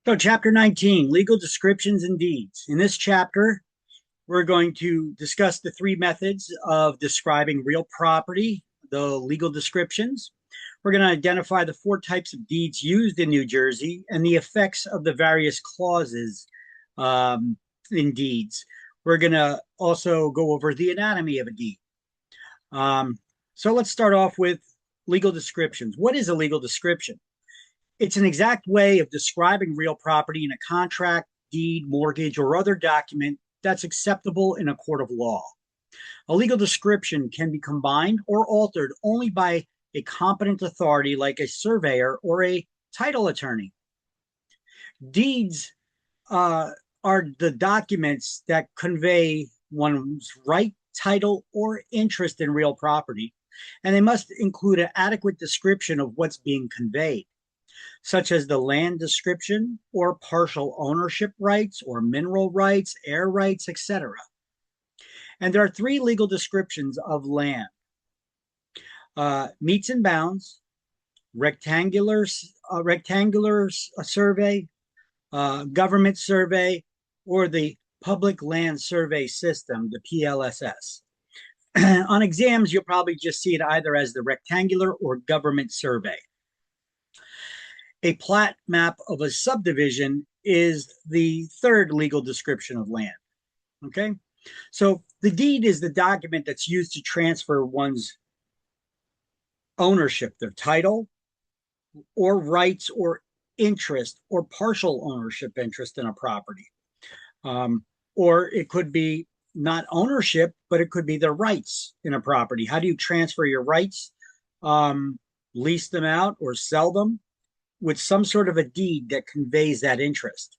So, Chapter 19, Legal Descriptions and Deeds. In this chapter, we're going to discuss the three methods of describing real property, the legal descriptions. We're going to identify the four types of deeds used in New Jersey and the effects of the various clauses um, in deeds. We're going to also go over the anatomy of a deed. Um, so, let's start off with legal descriptions. What is a legal description? It's an exact way of describing real property in a contract, deed, mortgage, or other document that's acceptable in a court of law. A legal description can be combined or altered only by a competent authority like a surveyor or a title attorney. Deeds uh, are the documents that convey one's right, title, or interest in real property, and they must include an adequate description of what's being conveyed, such as the land description or partial ownership rights or mineral rights, air rights, etc. And there are three legal descriptions of land: meets and bounds, rectangular, rectangular survey, government survey, or the Public Land Survey System, the PLSS. On exams, you'll probably just see it either as the rectangular or government survey. A plat map of a subdivision is the third legal description of land. Okay. So the deed is the document that's used to transfer one's ownership, their title, or rights, or interest, or partial ownership interest in a property. Or it could be not ownership, but it could be the rights in a property. How do you transfer your rights? Lease them out or sell them with some sort of a deed that conveys that interest.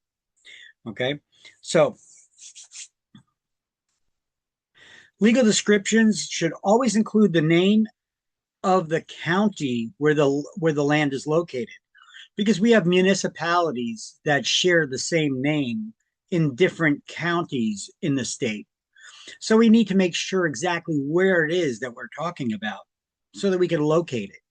Okay. So legal descriptions should always include the name of the county where the land is located, because we have municipalities that share the same name in different counties in the state. So we need to make sure exactly where it is that we're talking about so that we can locate it.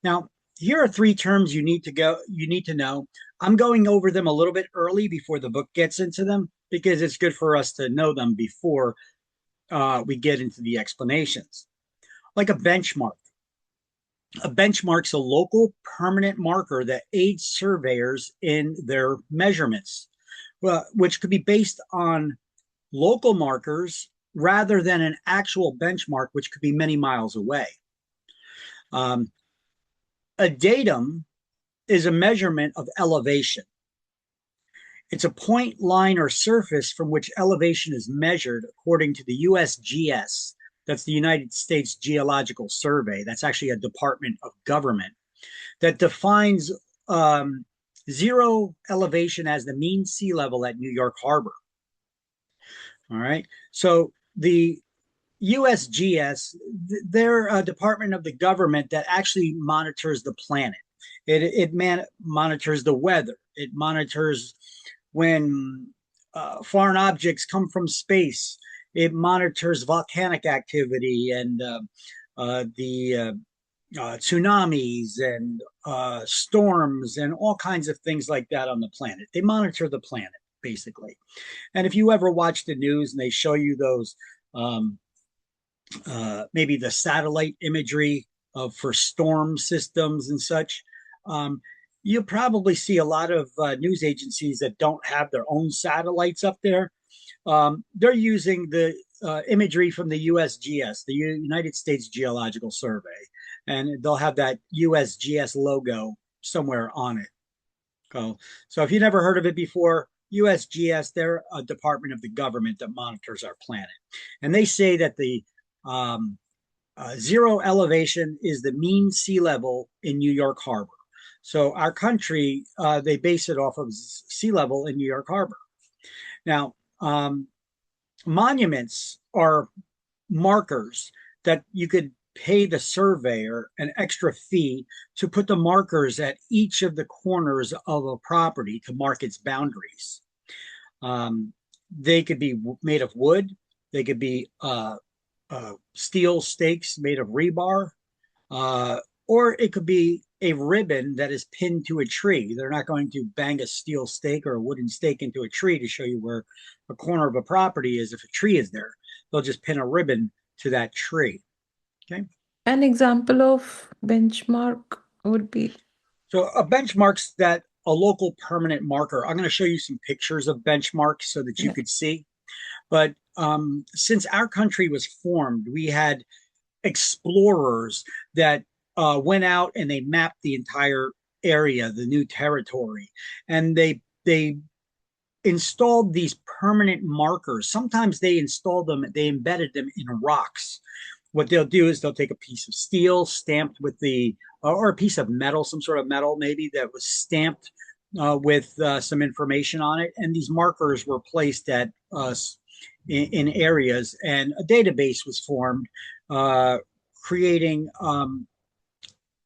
Now, here are three terms you need to know. I'm going over them a little bit early before the book gets into them because it's good for us to know them before we get into the explanations. Like a benchmark. A benchmark's a local permanent marker that aids surveyors in their measurements, which could be based on local markers rather than an actual benchmark, which could be many miles away. Um, a datum is a measurement of elevation. It's a point, line, or surface from which elevation is measured according to the USGS. That's the United States Geological Survey. That's actually a department of government that defines zero elevation as the mean sea level at New York Harbor. All right. So the USGS, they're a department of the government that actually monitors the planet. It monitors the weather. It monitors when foreign objects come from space. It monitors volcanic activity and the tsunamis and storms and all kinds of things like that on the planet. They monitor the planet, basically. And if you ever watch the news and they show you those, um, maybe the satellite imagery for storm systems and such, you'll probably see a lot of news agencies that don't have their own satellites up there. They're using the imagery from the USGS, the United States Geological Survey, and they'll have that USGS logo somewhere on it. So if you never heard of it before, USGS, they're a department of the government that monitors our planet. And they say that the um, zero elevation is the mean sea level in New York Harbor. So our country, they base it off of sea level in New York Harbor. Now, monuments are markers that you could pay the surveyor an extra fee to put the markers at each of the corners of a property to mark its boundaries. They could be made of wood, they could be steel stakes made of rebar, or it could be a ribbon that is pinned to a tree. They're not going to bang a steel stake or a wooden stake into a tree to show you where a corner of a property is if a tree is there. They'll just pin a ribbon to that tree. Okay. An example of benchmark would be, So a benchmark's that a local permanent marker. I'm going to show you some pictures of benchmarks so that you yeah. could see. But since our country was formed, we had explorers that went out and they mapped the entire area, the new territory, and they installed these permanent markers. Sometimes they installed them, they embedded them in rocks. What they'll do is they'll take a piece of steel stamped with the, or a piece of metal, some sort of metal maybe that was stamped with some information on it. And these markers were placed at in areas, and a database was formed, uh, creating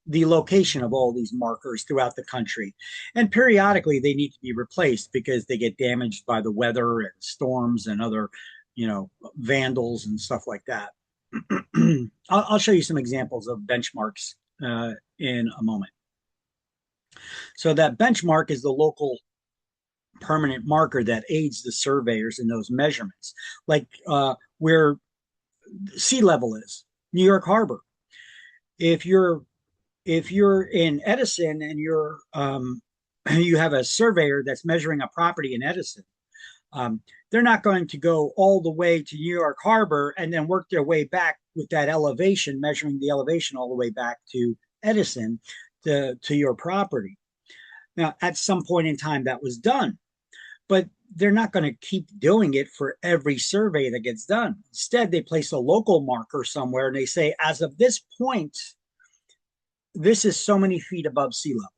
the location of all these markers throughout the country. And periodically they need to be replaced because they get damaged by the weather and storms and other, vandals and stuff like that. I'll show you some examples of benchmarks in a moment. So that benchmark is the local permanent marker that aids the surveyors in those measurements, like where sea level is, New York Harbor. If you're in Edison and you have a surveyor that's measuring a property in Edison, they're not going to go all the way to New York Harbor and then work their way back with that elevation, measuring the elevation all the way back to Edison to your property. Now, at some point in time, that was done, but they're not going to keep doing it for every survey that gets done. Instead, they place a local marker somewhere and they say, as of this point, this is so many feet above sea level.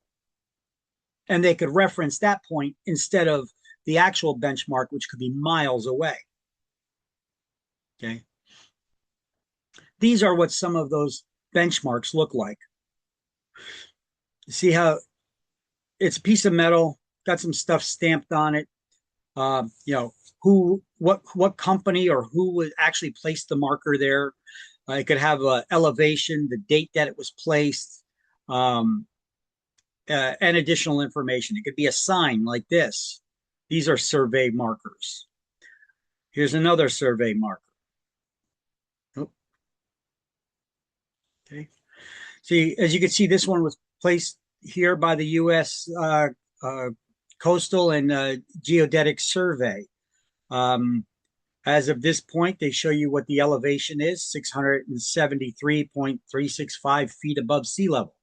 And they could reference that point instead of the actual benchmark, which could be miles away. Okay. These are what some of those benchmarks look like. See how it's a piece of metal, got some stuff stamped on it. What company or who would actually place the marker there. It could have a elevation, the date that it was placed, um, and additional information. It could be a sign like this. These are survey markers. Here's another survey marker. Oh, okay. See, as you can see, this one was placed here by the U.S. Uh, Coastal and Geodetic Survey. Um, as of this point, they show you what the elevation is, 673.365 feet above sea level.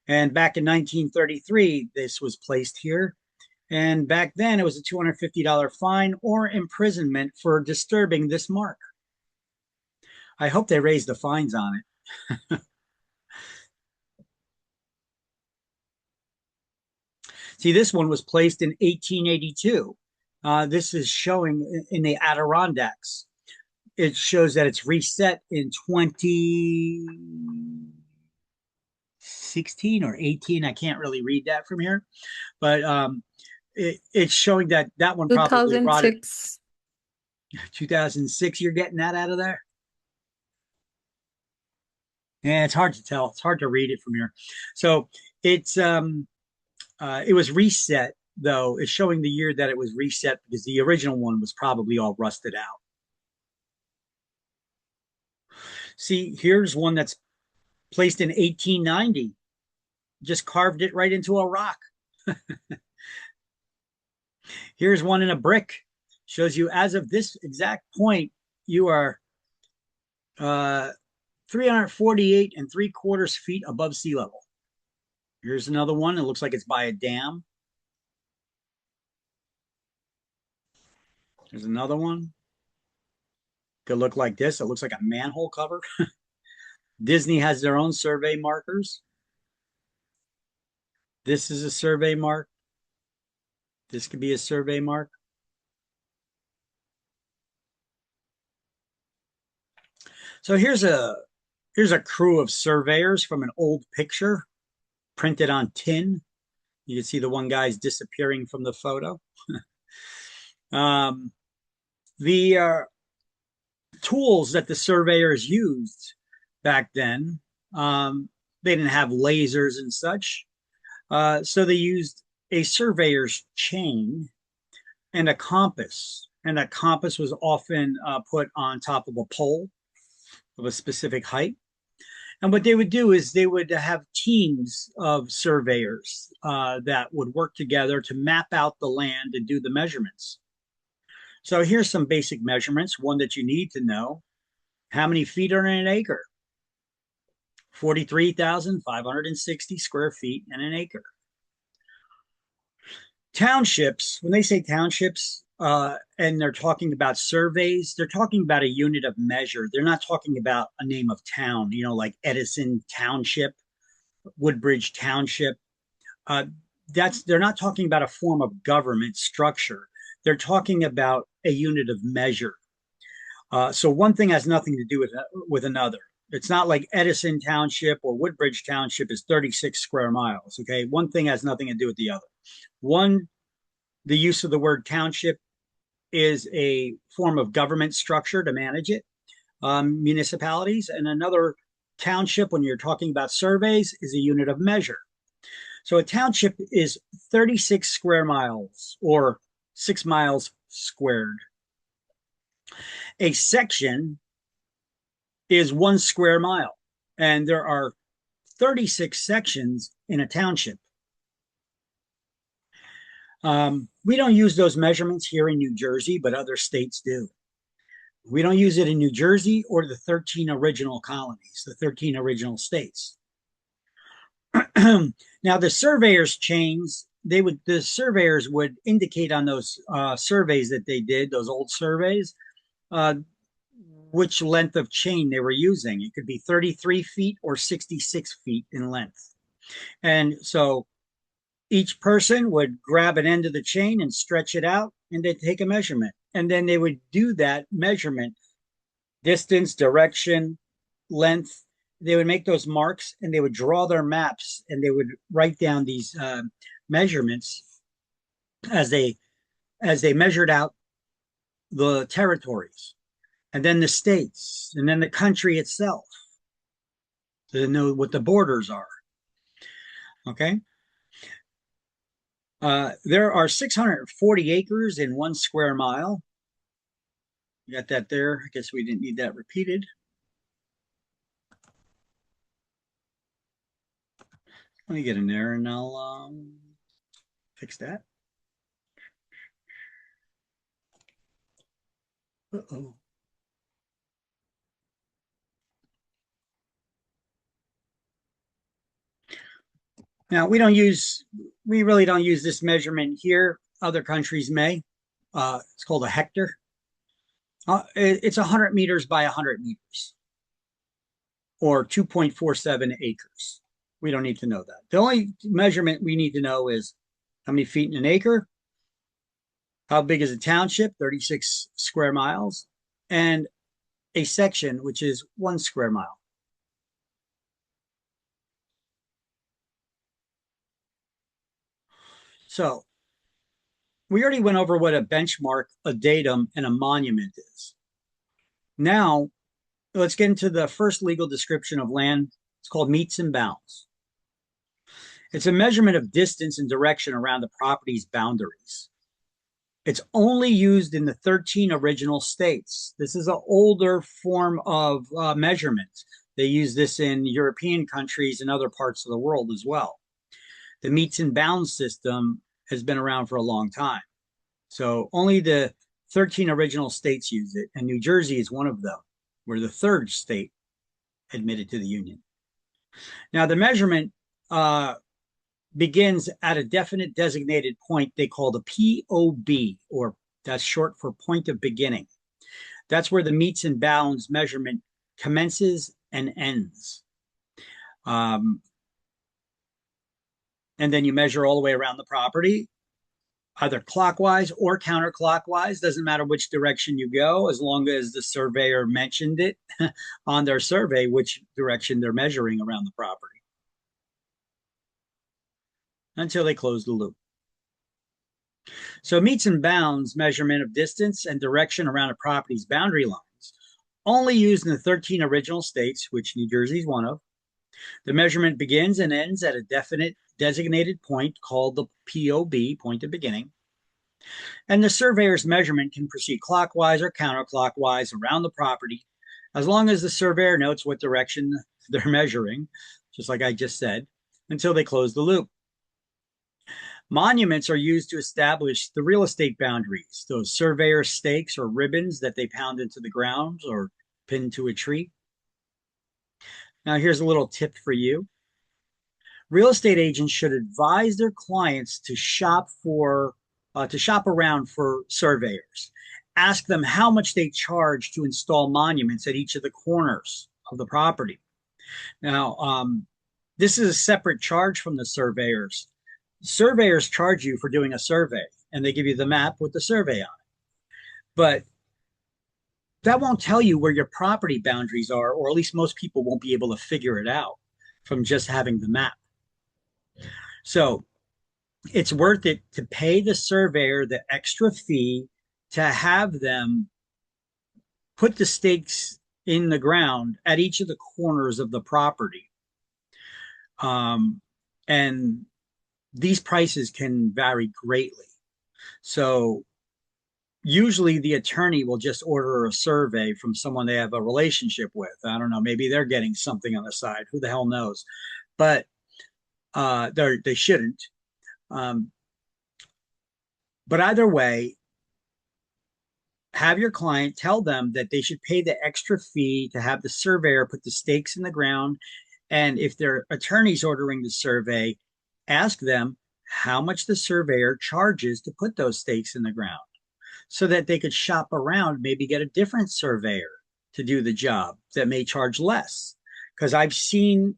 And back in 1933, this was placed here. And back then, it was a $250 fine or imprisonment for disturbing this mark. I hope they raised the fines on it. See, this one was placed in 1882. This is showing in the Adirondacks. It shows that it's reset in 2016 or 18. I can't really read that from here, but it's showing that that one probably rotted. 2006. 2006, you're getting that out of there? Yeah, it's hard to tell. It's hard to read it from here. So it's it was reset though. It's showing the year that it was reset because the original one was probably all rusted out. See, here's one that's placed in 1890. Just carved it right into a rock. Here's one in a brick. Shows you as of this exact point, you are 348 and 3/4 feet above sea level. Here's another one. It looks like it's by a dam. There's another one. Could look like this. It looks like a manhole cover. Disney has their own survey markers. This is a survey mark. This could be a survey mark. So here's a crew of surveyors from an old picture printed on tin. You can see the one guy's disappearing from the photo. um, the tools that the surveyors used back then, They didn't have lasers and such. So they used a surveyor's chain and a compass. And that compass was often put on top of a pole of a specific height. And what they would do is they would have teams of surveyors that would work together to map out the land and do the measurements. So here's some basic measurements. One that you need to know: how many feet are in an acre? 43,560 square feet in an acre. Townships, when they say townships, and they're talking about surveys, they're talking about a unit of measure. They're not talking about a name of town, like Edison Township, Woodbridge Township. They're not talking about a form of government structure. They're talking about a unit of measure. So one thing has nothing to do with another. It's not like Edison Township or Woodbridge Township is 36 square miles. Okay, one thing has nothing to do with the other. One, the use of the word township is a form of government structure to manage it, municipalities, and another, township, when you're talking about surveys, is a unit of measure. So a township is 36 square miles, or 6 miles squared. A section is 1 square mile, and there are 36 sections in a township. We don't use those measurements here in New Jersey, but other states do. We don't use it in New Jersey or the 13 original colonies, the 13 original states. Now, the surveyors' chains, the surveyors would indicate on those surveys that they did, those old surveys, which length of chain they were using. It could be 33 feet or 66 feet in length. And so each person would grab an end of the chain and stretch it out, and they'd take a measurement. And then they would do that measurement, distance, direction, length. They would make those marks, and they would draw their maps, and they would write down these measurements as they measured out the territories, and then the states, and then the country itself, to know what the borders are. Okay. There are 640 acres in 1 square mile. You got that there. I guess we didn't need that repeated. Let me get in there and I'll fix that. Uh-oh. Now, we really don't use this measurement here. Other countries may. It's called a hectare. It's 100 meters by 100 meters, or 2.47 acres. We don't need to know that. The only measurement we need to know is how many feet in an acre, how big is a township, 36 square miles, and a section, which is 1 square mile. So we already went over what a benchmark, a datum, and a monument is. Now, let's get into the first legal description of land. It's called metes and bounds. It's a measurement of distance and direction around the property's boundaries. It's only used in the 13 original states. This is an older form of measurement. They use this in European countries and other parts of the world as well. The metes and bounds system has been around for a long time. So only the 13 original states use it, and New Jersey is one of them. We're the third state admitted to the Union. Now, the measurement begins at a definite designated point they call the POB, or that's short for point of beginning. That's where the metes and bounds measurement commences and ends. And then you measure all the way around the property, either clockwise or counterclockwise. Doesn't matter which direction you go, as long as the surveyor mentioned it on their survey, which direction they're measuring around the property, until they close the loop. So metes and bounds measurement of distance and direction around a property's boundary lines, only used in the 13 original states, which New Jersey is one of. The measurement begins and ends at a definite designated point called the POB, point of beginning. And the surveyor's measurement can proceed clockwise or counterclockwise around the property, as long as the surveyor notes what direction they're measuring, just like I just said, until they close the loop. Monuments are used to establish the real estate boundaries, those surveyor stakes or ribbons that they pound into the ground or pin to a tree. Now, here's a little tip for you. Real estate agents should advise their clients to shop around for surveyors. Ask them how much they charge to install monuments at each of the corners of the property. Now, this is a separate charge from the surveyors. Surveyors charge you for doing a survey, and they give you the map with the survey on it. But that won't tell you where your property boundaries are, or at least most people won't be able to figure it out from just having the map. So it's worth it to pay the surveyor the extra fee to have them put the stakes in the ground at each of the corners of the property. And these prices can vary greatly. So usually the attorney will just order a survey from someone they have a relationship with. I don't know, maybe they're getting something on the side. Who the hell knows? But they shouldn't. But either way, have your client tell them that they should pay the extra fee to have the surveyor put the stakes in the ground. And if their attorney's ordering the survey, ask them how much the surveyor charges to put those stakes in the ground so that they could shop around, maybe get a different surveyor to do the job that may charge less. Because I've seen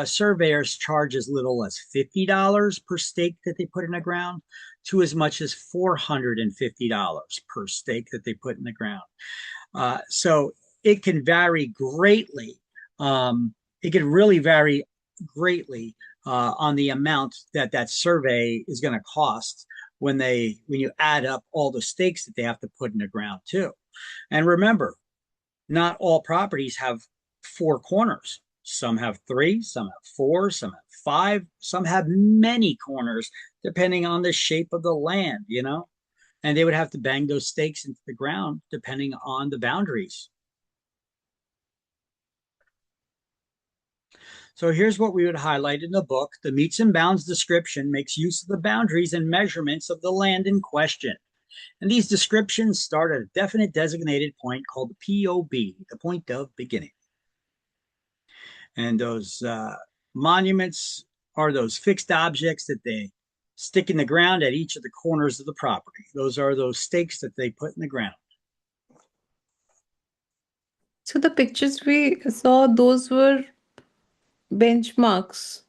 surveyors charge as little as $50 per stake that they put in the ground to as much as $450 per stake that they put in the ground. So it can vary greatly. It can really vary greatly on the amount that survey is going to cost when you add up all the stakes that they have to put in the ground too. And remember, not all properties have four corners. Some have three, some have four, some have five, some have many corners, depending on the shape of the land, and they would have to bang those stakes into the ground depending on the boundaries. So here's what we would highlight in the book. The meets and bounds description makes use of the boundaries and measurements of the land in question. And these descriptions start at a definite designated point called the POB, the point of beginning. And those monuments are those fixed objects that they stick in the ground at each of the corners of the property. Those are those stakes that they put in the ground. So the pictures we saw, those were benchmarks,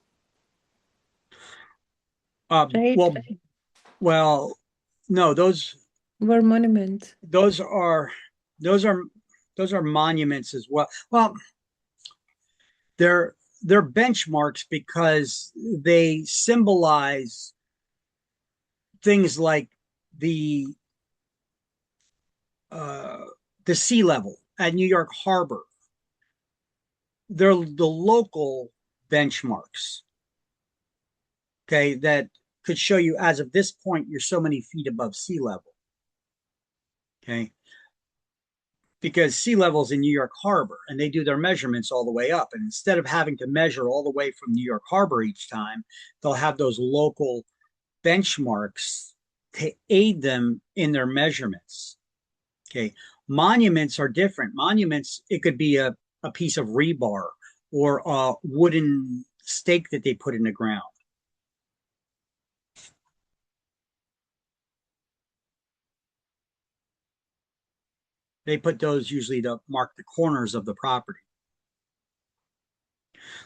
right? Well, no, those Were monuments. those are monuments as well. Well, they're benchmarks because they symbolize things like the sea level at New York Harbor. They're the local benchmarks, okay, that could show you as of this point you're so many feet above sea level, okay, because sea level's in New York Harbor and they do their measurements all the way up, and instead of having to measure all the way from New York Harbor each time, they'll have those local benchmarks to aid them in their measurements. Okay, monuments are different. Monuments, it could be a piece of rebar or a wooden stake that they put in the ground. They put those usually to mark the corners of the property.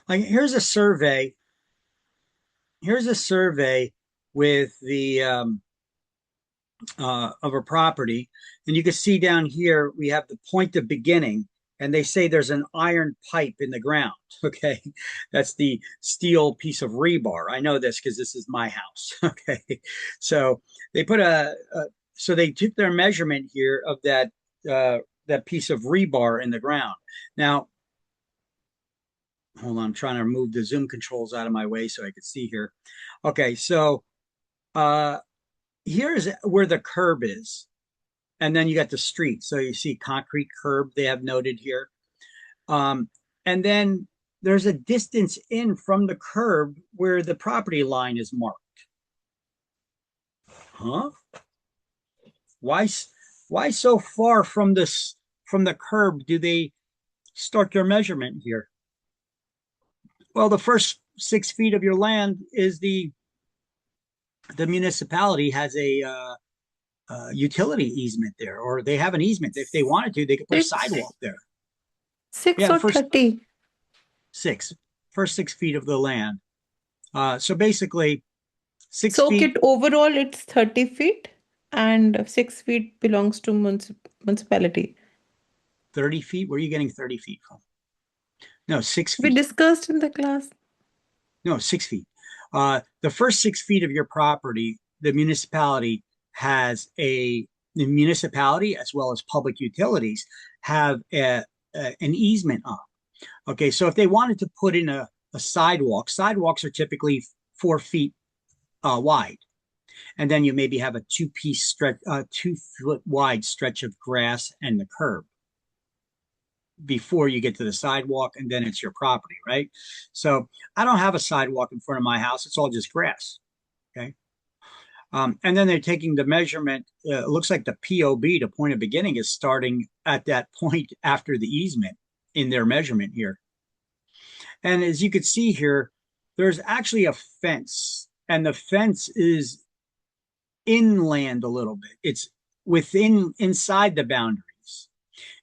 Like here's a survey. Here's a survey with the of a property, and you can see down here we have the point of beginning, and they say there's an iron pipe in the ground. Okay, that's the steel piece of rebar. I know this because this is my house. Okay, so they put so they took their measurement here of that piece of rebar in the ground. Now, hold on, I'm trying to remove the zoom controls out of my way so I could see here. Okay, so uh here's where the curb is, and then you got the street. So you see concrete curb they have noted here. And then there's a distance in from the curb where the property line is marked. Huh? Why why so far from this from the curb do they start their measurement here? Well, the first 6 feet of your land is the municipality has a utility easement there, or they have an easement. If they wanted to, they could put a Six, sidewalk there. six Yeah, the or first 30. six, first 6 feet of the land. So basically, six So feet, Kit, overall it's 30 feet and 6 feet belongs to municipality. 30 feet. Where are you getting 30 feet from? No, six We feet. discussed in the class. No, 6 feet. The first 6 feet of your property, the municipality has the municipality as well as public utilities have an easement on. Okay, so if they wanted to put in a sidewalk, sidewalks are typically 4 feet wide, and then you maybe have a 2 piece stretch, 2 foot wide stretch of grass and the curb before you get to the sidewalk, and then it's your property, right? So I don't have a sidewalk in front of my house; it's all just grass. Okay, and then they're taking the measurement. It looks like the POB, the point of beginning, is starting at that point after the easement in their measurement here. And as you can see here, there's actually a fence, and the fence is inland a little bit. It's inside the boundaries.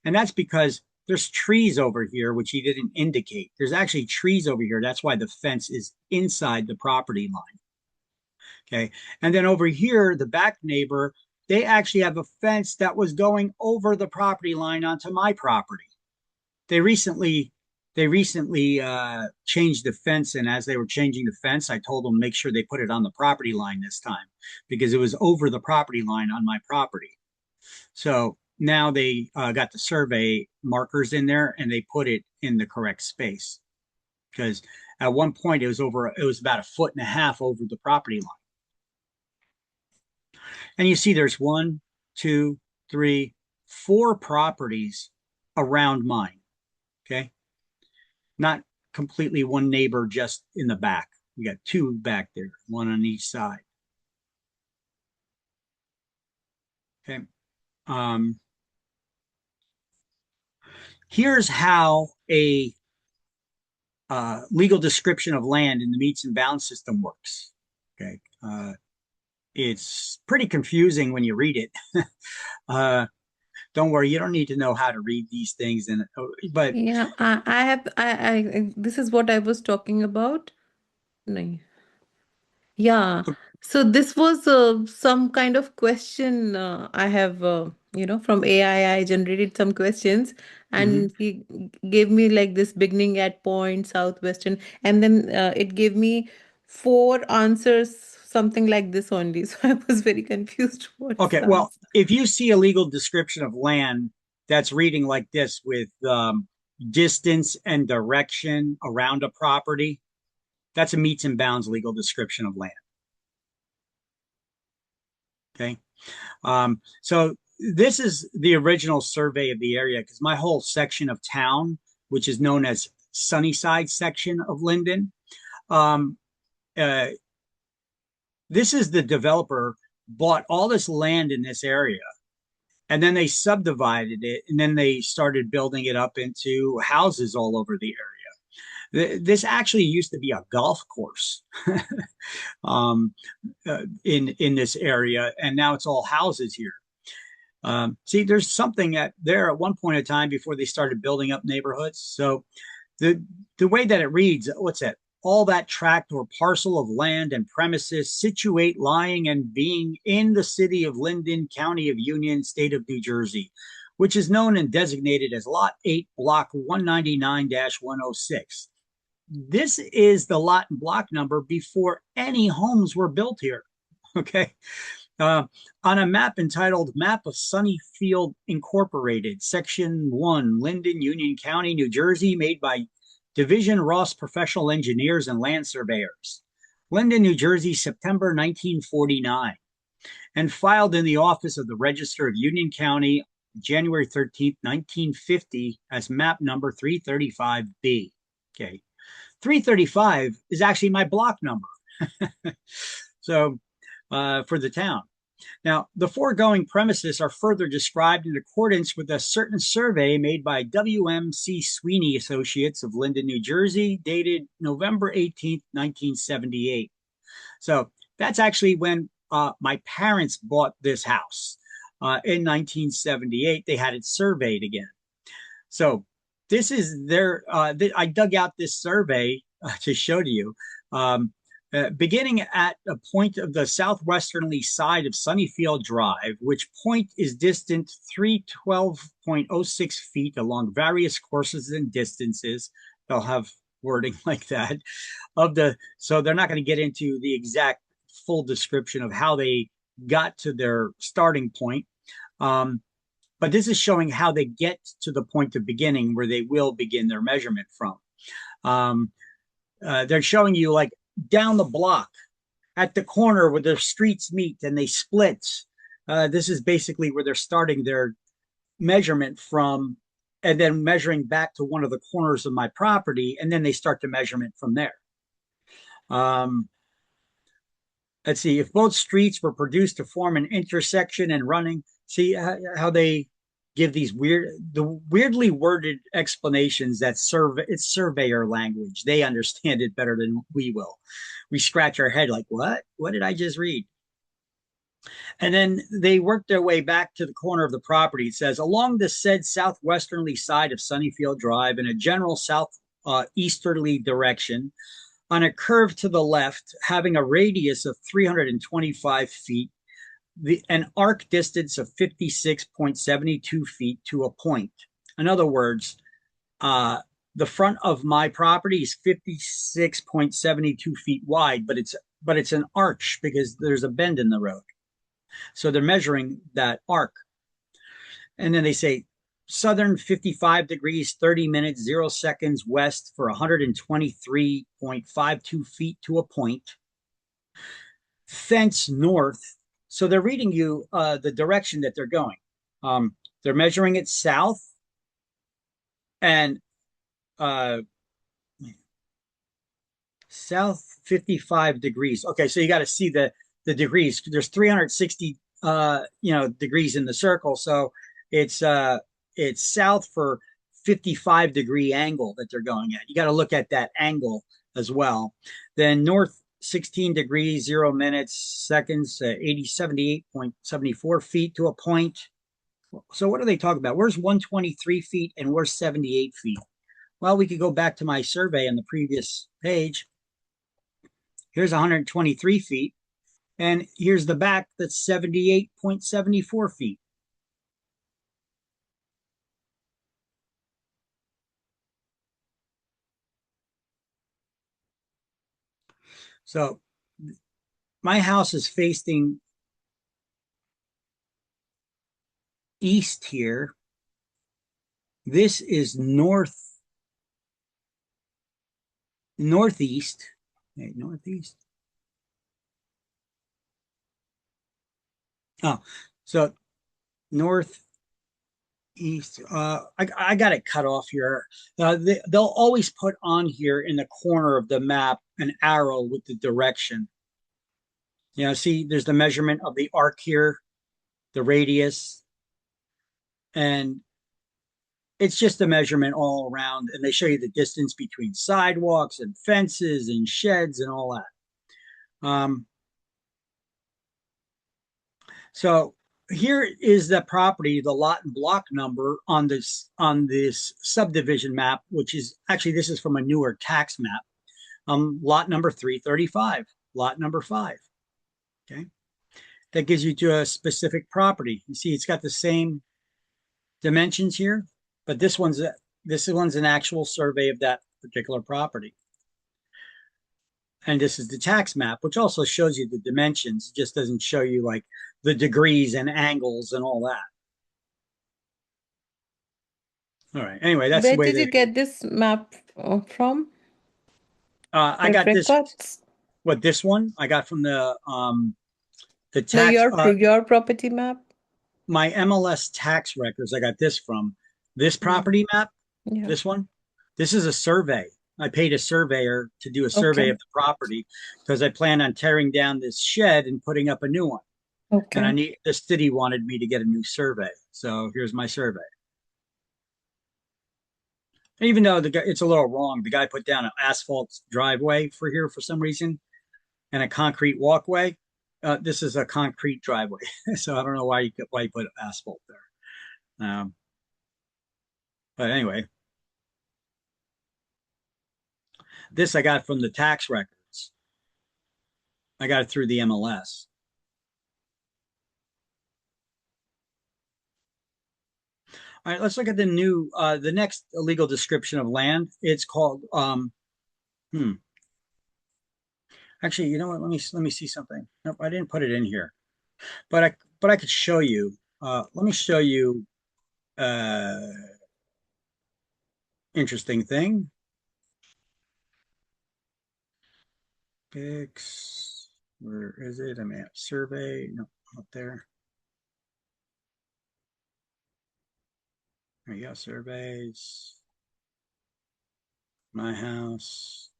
And that's because there's trees over here, which he didn't indicate. There's actually trees over here. That's why the fence is inside the property line. Okay. And then over here, the back neighbor, they actually have a fence that was going over the property line onto my property. They recently changed the fence, and as they were changing the fence, I told them make sure they put it on the property line this time because it was over the property line on my property. So now they got the survey markers in there and they put it in the correct space because at one point it was about a foot and a half over the property line. And you see there's one, two, three, four properties around mine. Okay. Not completely one neighbor just in the back. We got two back there, one on each side. Okay. Um, Here's how a legal description of land in the meets and bounds system works. Okay. It's pretty confusing when you read it. uh, don't worry, you don't need to know how to read these things. But Yeah, I have this is what I was talking about. No. Yeah. So this was some kind of question I have, from AI. I generated some questions, mhm. and he gave me like this beginning at point, southwestern, and then it gave me four answers, something like this only. So I was very confused. What's Okay, the well, answer? if you see a legal description of land that's reading like this with distance and direction around a property, that's a meets and bounds legal description of land. Okay. So this is the original survey of the area because my whole section of town, which is known as Sunnyside section of Linden, um, uh, this is the developer bought all this land in this area and then they subdivided it and then they started building it up into houses all over the area. This actually used to be a golf course um, in this area, and now it's all houses here. See, there's something there at one point in time before they started building up neighborhoods. So the the way that it reads, what's that? All that tract or parcel of land and premises situate, lying, and being in the city of Linden, county of Union, state of New Jersey, which is known and designated as Lot 8, Block 199-106. This is the lot and block number before any homes were built here. Okay. Uh, on a map entitled Map of Sunnyfield Incorporated, Section 1, Linden, Union County, New Jersey, made by Division Ross Professional Engineers and Land Surveyors, Linden, New Jersey, September 1949, and filed in the office of the Register of Union County, January 13th, 1950, as map number 335B. Okay. 335 is actually my block number. So, for the town. Now, the foregoing premises are further described in accordance with a certain survey made by W.M.C. Sweeney Associates of Linden, New Jersey, dated November 18th, 1978. So that's actually when my parents bought this house. In 1978, they had it surveyed again. So this is their, I dug out this survey to show to you. Beginning at a point of the southwesternly side of Sunnyfield Drive, which point is distant 312.06 feet along various courses and distances. They'll have wording like that so they're not going to get into the exact full description of how they got to their starting point. But this is showing how they get to the point of beginning where they will begin their measurement from. They're showing you like down the block at the corner where their streets meet and they split. This is basically where they're starting their measurement from, and then measuring back to one of the corners of my property, and then they start the measurement from there. Let's see, if both streets were produced to form an intersection and running, see how they give these weirdly worded explanations that it's surveyor language. They understand it better than we will. We scratch our head like, what? What did I just read? And then they work their way back to the corner of the property. It says, along the said southwesterly side of Sunnyfield Drive in a general southeasterly direction, on a curve to the left, having a radius of 325 feet, an arc distance of 56.72 feet to a point. In other words, the front of my property is 56.72 feet wide, but it's an arch because there's a bend in the road. So they're measuring that arc. And then they say southern 55 degrees, 30 minutes, 0 seconds west for 123.52 feet to a point. Thence north. So they're reading you the direction that they're going. They're measuring it south and south 55 degrees. Okay, so you got to see the degrees. There's 360 degrees in the circle, so it's south for 55-degree angle that they're going at. You got to look at that angle as well. Then north 16 degrees, 0 minutes, seconds, 78.74 feet to a point. So what are they talking about? Where's 123 feet and where's 78 feet? Well, we could go back to my survey on the previous page. Here's 123 feet. And here's the back that's 78.74 feet. So my house is facing east here. This is northeast. Okay, northeast. Oh, so northeast. I got it cut off here. They'll always put on here in the corner of the map an arrow with the direction. You know, see, there's the measurement of the arc here, the radius, and it's just a measurement all around. And they show you the distance between sidewalks and fences and sheds and all that. So here is the property, the lot and block number on this subdivision map, which is actually, this is from a newer tax map. Lot number 335, lot number 5. Okay, that gives you to a specific property. You see, it's got the same dimensions here, but this one's an actual survey of that particular property. And this is the tax map, which also shows you the dimensions. It just doesn't show you like the degrees and angles and all All right. Anyway, that's the Where way did you they. get this map from? I That got this. records? What this one? I got from the No, tax. your property map. My MLS tax records. I got this from this Mm. property map. Yeah. This one. This is a survey. I paid a surveyor to do a survey Okay. of the property because I plan on tearing down this shed and putting up a new one. And I Okay. need the city wanted me to get a new survey. So here's my survey. Even though the guy, it's a little wrong, the guy put down an asphalt driveway for here for some reason and a concrete walkway. This is a concrete driveway, so I don't know why you put asphalt there. But anyway, this I got from the tax records. I got it through the MLS. All right, let's look at the next legal description of land. It's called, hmm. Actually, you know what? Let me see something. Nope, I didn't put it in here, but I could show you. Let me show you. Uh, Interesting thing. Pix. Where is it? I'm at survey. No, up there. There you go. Surveys. My house.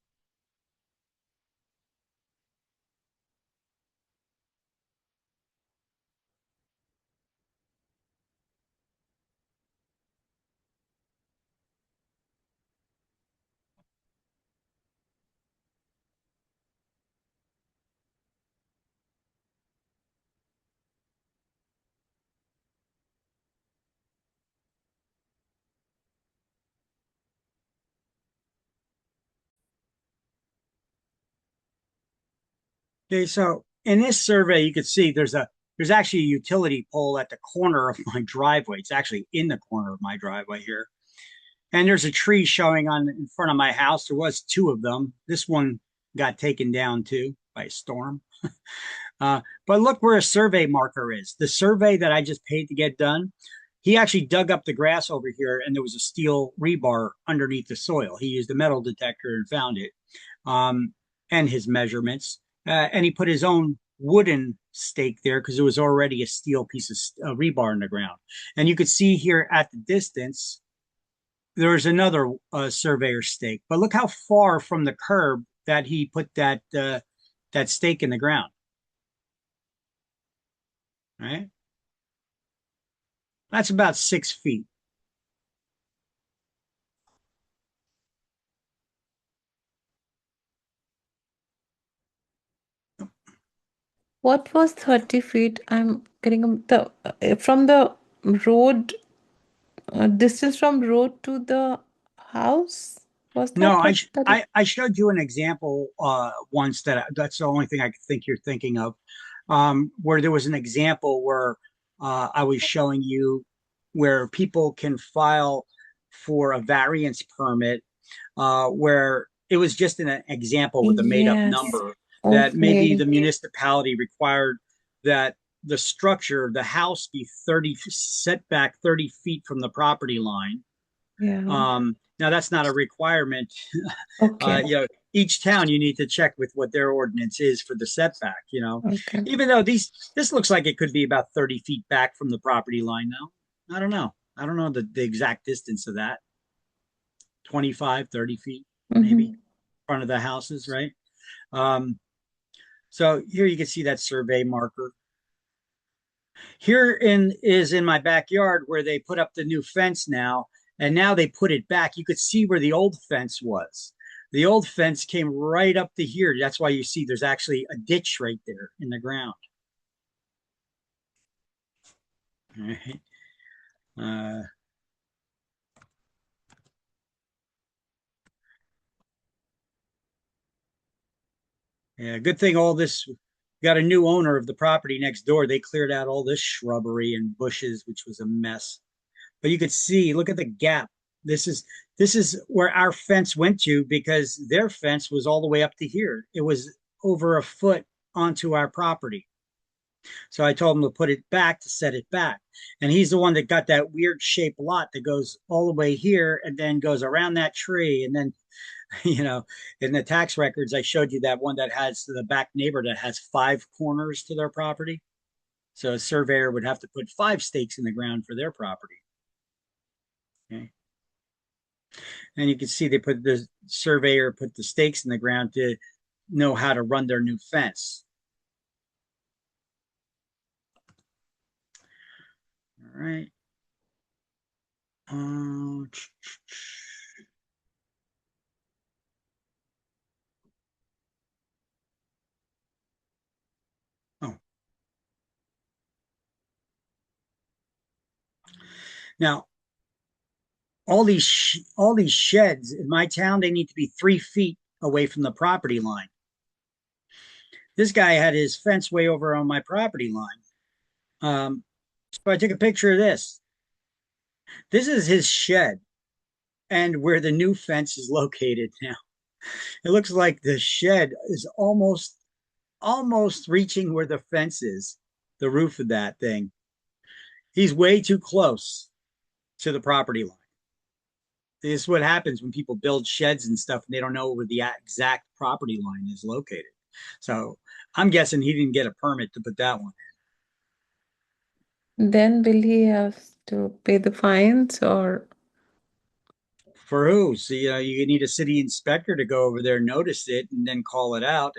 Okay, so in this survey, you can see there's actually a utility pole at the corner of my driveway. It's actually in the corner of my driveway here. And there's a tree showing on in front of my house. There was two of them. This one got taken down too by a storm. But look where a survey marker is. The survey that I just paid to get done, he actually dug up the grass over here and there was a steel rebar underneath the soil. He used a metal detector and found it, and his measurements. And he put his own wooden stake there because it was already a steel piece of rebar in the ground. And you could see here at the distance, there's another surveyor stake. But look how far from the curb that he put that stake in the ground, right? That's about 6 feet. What was 30 feet? I'm getting the from the road, distance from road to the house. Was No, that what that is? I showed you an example once that's the only thing I think you're thinking of, where there was an example where I was showing you where people can file for a variance permit, where it was just an example with a made up Yes. number that maybe Okay. the municipality required that the structure, the house, be 30 set back 30 feet from the property line. Yeah. Now that's not a requirement. Okay. Each town you need to check with what their ordinance is for the setback. Okay. Even though this looks like it could be about 30 feet back from the property line now. I don't know. I don't know the exact distance of that. 25, 30 feet, maybe, Mm-hmm. in front of the houses, right? Um, so here you can see that survey marker. Here in my backyard where they put up the new fence now, and now they put it back. You could see where the old fence was. The old fence came right up to here. That's why you see there's actually a ditch right there in the ground. All right. Uh, yeah, good thing all this got a new owner of the property next door. They cleared out all this shrubbery and bushes, which was a mess. But you could see, look at the gap. This is this is where our fence went to because their fence was all the way up to here. It was over a foot onto our property. So I told him to put it back to set it back. And he's the one that got that weird shaped lot that goes all the way here and then goes around that tree. And then, in the tax records, I showed you that one that has the back neighbor that has five corners to their property. So a surveyor would have to put five stakes in the ground for their property. Okay. And you can see they put the surveyor put the stakes in the ground to know how to run their new fence. All right. Uh, oh, now all these sheds in my town, they need to be 3 feet away from the property line. This guy had his fence way over on my property line. So I took a picture of this. This is his shed and where the new fence is located now. It looks like the shed is almost reaching where the fence is, the roof of that thing. He's way too close to the property line. This is what happens when people build sheds and stuff and they don't know where the exact property line is located. So I'm guessing he didn't get a permit to put that one Then will he have to pay the fines or in. For who? So you need a city inspector to go over there, notice it, and then call it out.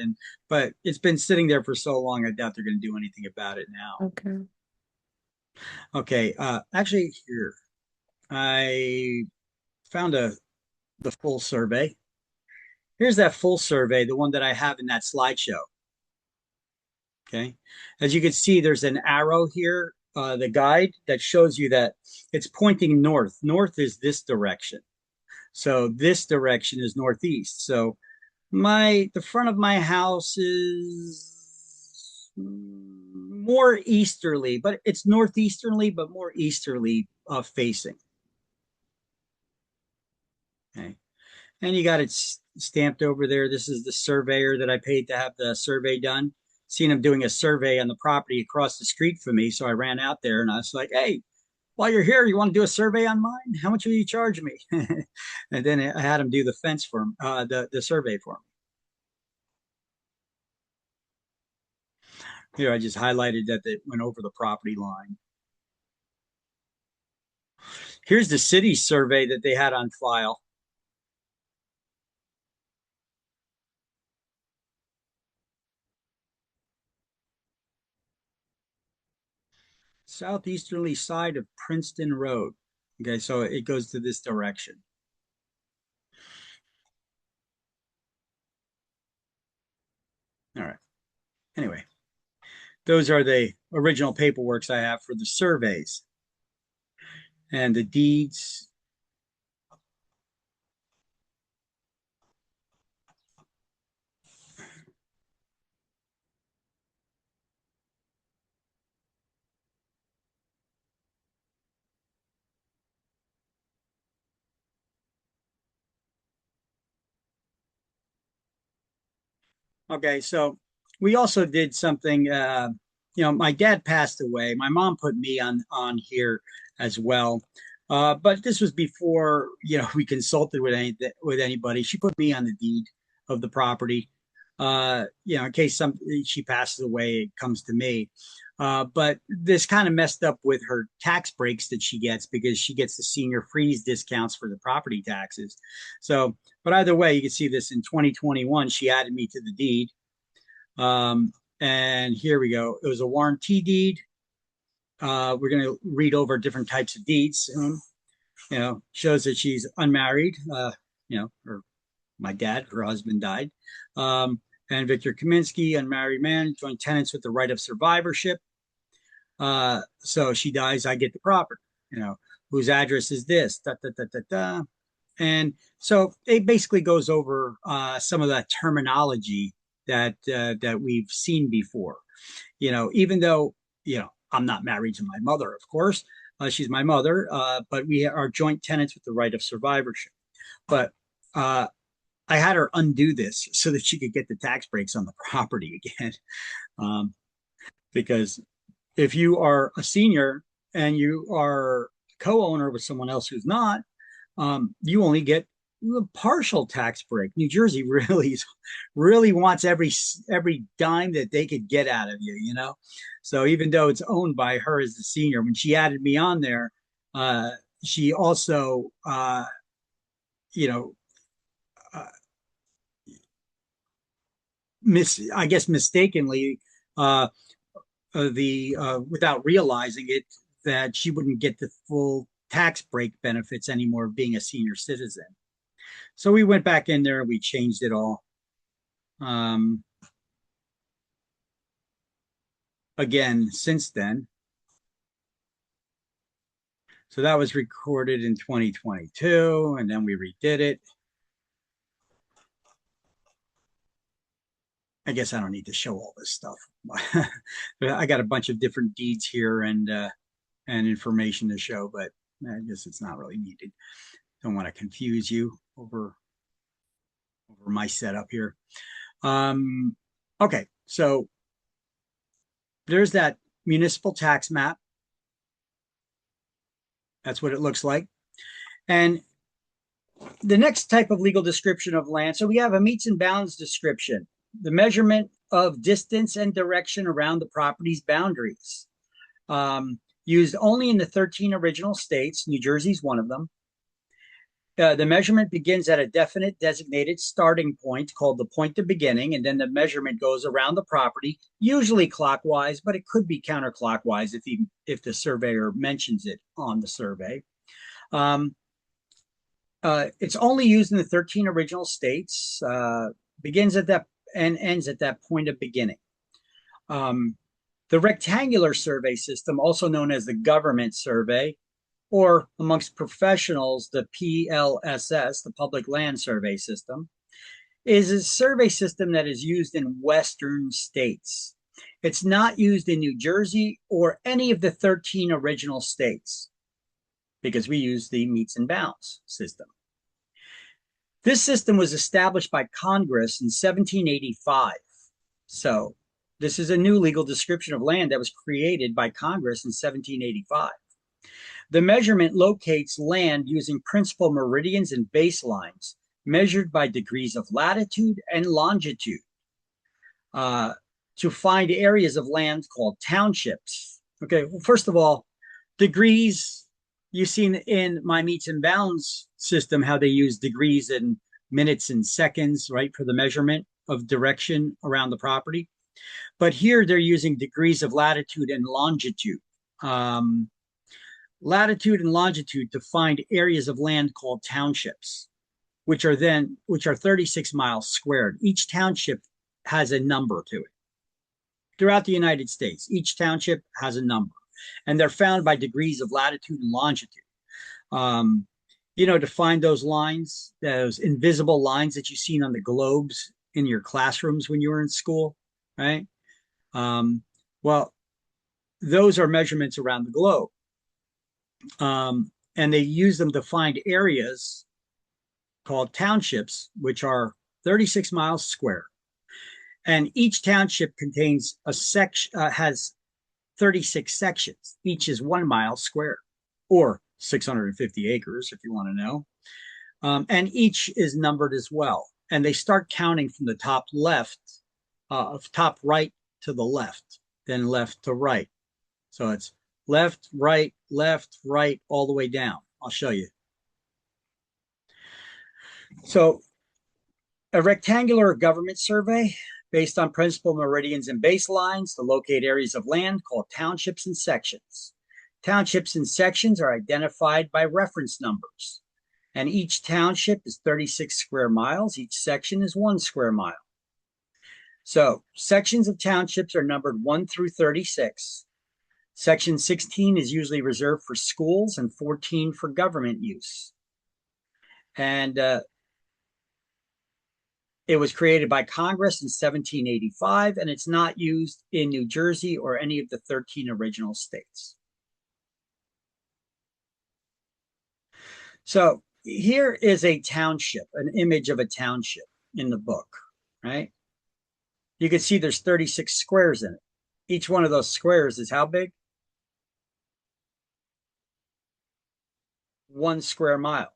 But it's been sitting there for so long, I doubt they're going to do anything about it now. okay. Okay, actually, here I found the full survey. Here's that full survey, the one that I have in that slideshow. Okay. As you can see, there's an arrow here, the guide that shows you that it's pointing north. North is this direction. So this direction is northeast. So the front of my house is more easterly, but it's northeasterly, but more easterly facing. Okay. And you got it stamped over there. This is the surveyor that I paid to have the survey done. Seen him doing a survey on the property across the street from me. So I ran out there and I was like, hey, while you're here, you want to do a survey on mine? How much will you charge me? And then I had him do the fence for him, the survey for him. Here, I just highlighted that it went over the property line. Here's the city survey that they had on file. Southeasterly side of Princeton Road. Okay, so it goes to this direction. All right. Anyway, those are the original paperworks I have for the surveys and the deeds. Okay, so we also did something. My dad passed away. My mom put me on here as well, but this was before we consulted with anybody. She put me on the deed of the property. In case she passes away, it comes to me. But this kind of messed up with her tax breaks that she gets because she gets the senior freeze discounts for the property taxes. So, but either way, you can see this in 2021, she added me to the deed. And here we go. It was a warranty deed. We're going to read over different types of deeds. Shows that she's unmarried. Or my dad, her husband died. And Victor Kaminsky, unmarried man, joint tenants with the right of survivorship. So she dies, I get the property. Whose address is this? Da, da, da, da, da. And so it basically goes over some of that terminology that we've seen before. Even though I'm not married to my mother, of course, she's my mother, but we are joint tenants with the right of survivorship. But I had her undo this so that she could get the tax breaks on the property again. because if you are a senior and you are co-owner with someone else who's not, you only get the partial tax break. New Jersey really wants every dime that they could get out of you, you know. So even though it's owned by her as the senior, when she added me on there, uh, she also, you know, uh, I guess mistakenly, uh, the without realizing it, that she wouldn't get the full tax break benefits anymore of being a senior citizen. So we went back in there and we changed it all. Um, Again, since then. So that was recorded in 2022, and then we redid it. I guess I don't need to show all this stuff. I got a bunch of different deeds here and information to show, but I guess it's not really needed. Don't want to confuse you over my setup here. Okay, so there's that municipal tax map. That's what it looks like. And the next type of legal description of land. So we have a metes and bounds description, the measurement of distance and direction around the property's boundaries. Used only in the 13 original states. New Jersey's one of them. The measurement begins at a definite designated starting point called the point of beginning, and then the measurement goes around the property, usually clockwise, but it could be counterclockwise if the surveyor mentions it on the survey. It's only used in the 13 original states, begins at that and ends at that point of beginning. The rectangular survey system, also known as the government survey, or amongst professionals, the PLSS, the Public Land Survey System, is a survey system that is used in Western states. It's not used in New Jersey or any of the 13 original states because we use the metes and bounds system. This system was established by Congress in 1785. So this is a new legal description of land that was created by Congress in 1785. The measurement locates land using principal meridians and baselines measured by degrees of latitude and longitude to find areas of land called townships. Okay, well, first of all, degrees, you've seen in my metes and bounds system how they use degrees and minutes and seconds, right, for the measurement of direction around the property. But here they're using degrees of latitude and longitude. Latitude and longitude to find areas of land called townships, which are 36 miles squared. Each township has a number to it. Throughout the United States, each township has a number, and they're found by degrees of latitude and longitude. To find those lines, those invisible lines that you've seen on the globes in your classrooms when you were in school, right? Well, those are measurements around the globe. And they use them to find areas called townships, which are 36 miles square. And each township contains has 36 sections. Each is 1 mile square, or 650 acres, if you want to know. And each is numbered as well. And they start counting from the top right to the left, then left to right. So it's left, right, all the way down. I'll show you. So a rectangular government survey based on principal meridians and baselines to locate areas of land called townships and sections. Townships and sections are identified by reference numbers, and each township is 36 square miles. Each section is 1 square mile. So sections of townships are numbered 1 through 36. Section 16 is usually reserved for schools and 14 for government use. And it was created by Congress in 1785, and it's not used in New Jersey or any of the 13 original states. So here is a township, an image of a township in the book, right? You can see there's 36 squares in it. Each one of those squares is how big? 1 square mile.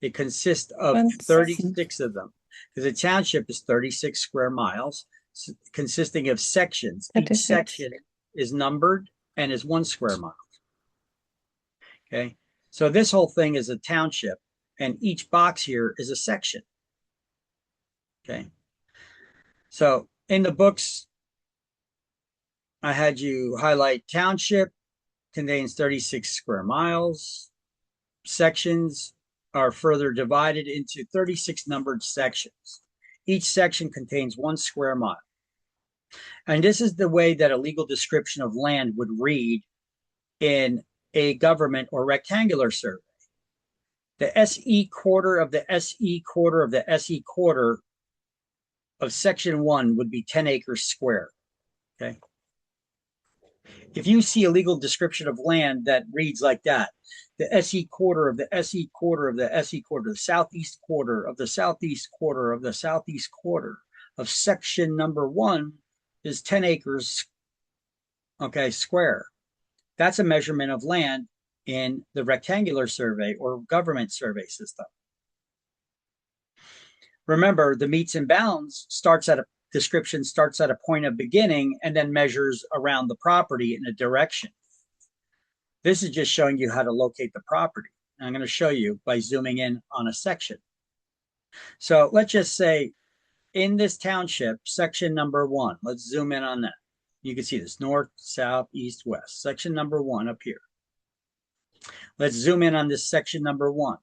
It consists of One second. 36 of them because a township is 36 square miles consisting of sections. Each 36. section is numbered and is 1 square mile. Okay. So this whole thing is a township and each box here is a section. Okay. So in the books, I had you highlight township contains 36 square miles. Sections are further divided into 36 numbered sections. Each section contains 1 square mile. And this is the way that a legal description of land would read in a government or rectangular survey. The SE quarter of the SE quarter of the SE quarter of section 1 would be 10 acres square. Okay. If you see a legal description of land that reads like that, the SE quarter of the SE quarter of the SE quarter, the southeast quarter of the southeast quarter of the southeast quarter of section number 1 is 10 acres, okay, square. That's a measurement of land in the rectangular survey or government survey system. Remember, the meets and bounds description starts at a point of beginning and then measures around the property in a direction. This is just showing you how to locate the property. And I'm going to show you by zooming in on a section. So let's just say in this township, section number 1, let's zoom in on that. You can see this north, south, east, west. Section number 1 up here. Let's zoom in on this section number 1.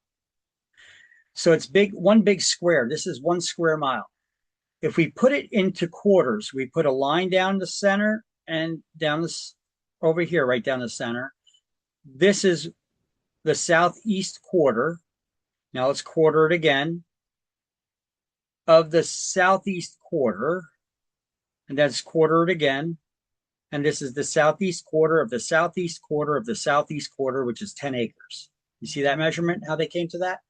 So it's one big square. This is 1 square mile. If we put it into quarters, we put a line down the center and down this over here, right down the center. This is the southeast quarter. Now let's quarter it again of the southeast quarter. And that's quarter it again. And this is the southeast quarter of the southeast quarter of the southeast quarter, which is 10 acres. You see that measurement, how they came to that?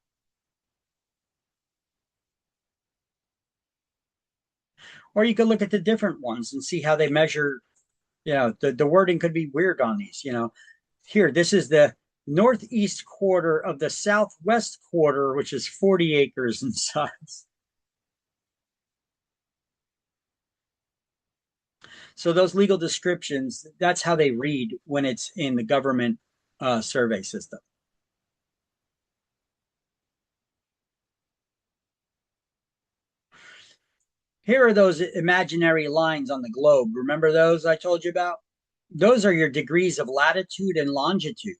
Or you could look at the different ones and see how they measure. You know, the wording could be weird on these. You know, here, this is the northeast quarter of the southwest quarter, which is 40 acres in size. So those legal descriptions, that's how they read when it's in the government survey system. Here are those imaginary lines on the globe. Remember those I told you about? Those are your degrees of latitude and longitude.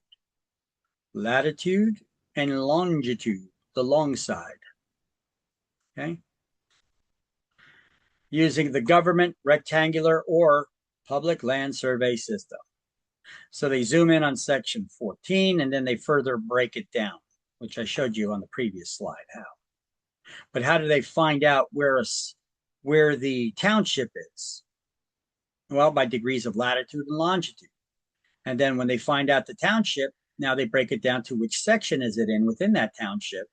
Latitude and longitude, the long side. Okay. Using the government rectangular or public land survey system. So they zoom in on section 14 and then they further break it down, which I showed you on the previous slide how. But how do they find out where the township is? Well, by degrees of latitude and longitude. And then when they find out the township, now they break it down to which section is it in within that township.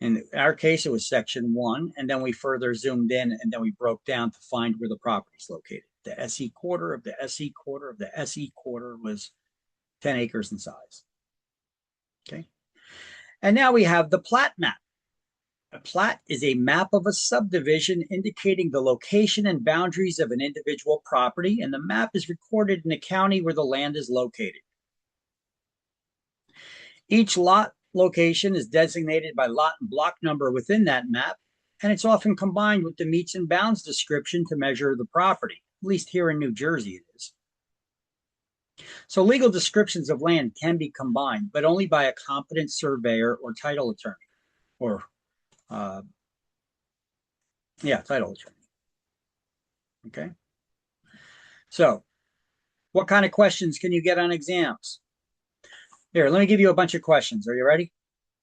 In our case, it was section 1, and then we further zoomed in, and then we broke down to find where the property is located. The SE quarter of the SE quarter of the SE quarter was 10 acres in size. Okay. And now we have the plat map. A plat is a map of a subdivision indicating the location and boundaries of an individual property, and the map is recorded in the county where the land is located. Each lot location is designated by lot and block number within that map, and it's often combined with the meets and bounds description to measure the property. At least here in New Jersey it is. So legal descriptions of land can be combined, but only by a competent surveyor or title attorney, or title attorney. Okay. So what kind of questions can you get on exams? Here, let me give you a bunch of questions. Are you ready?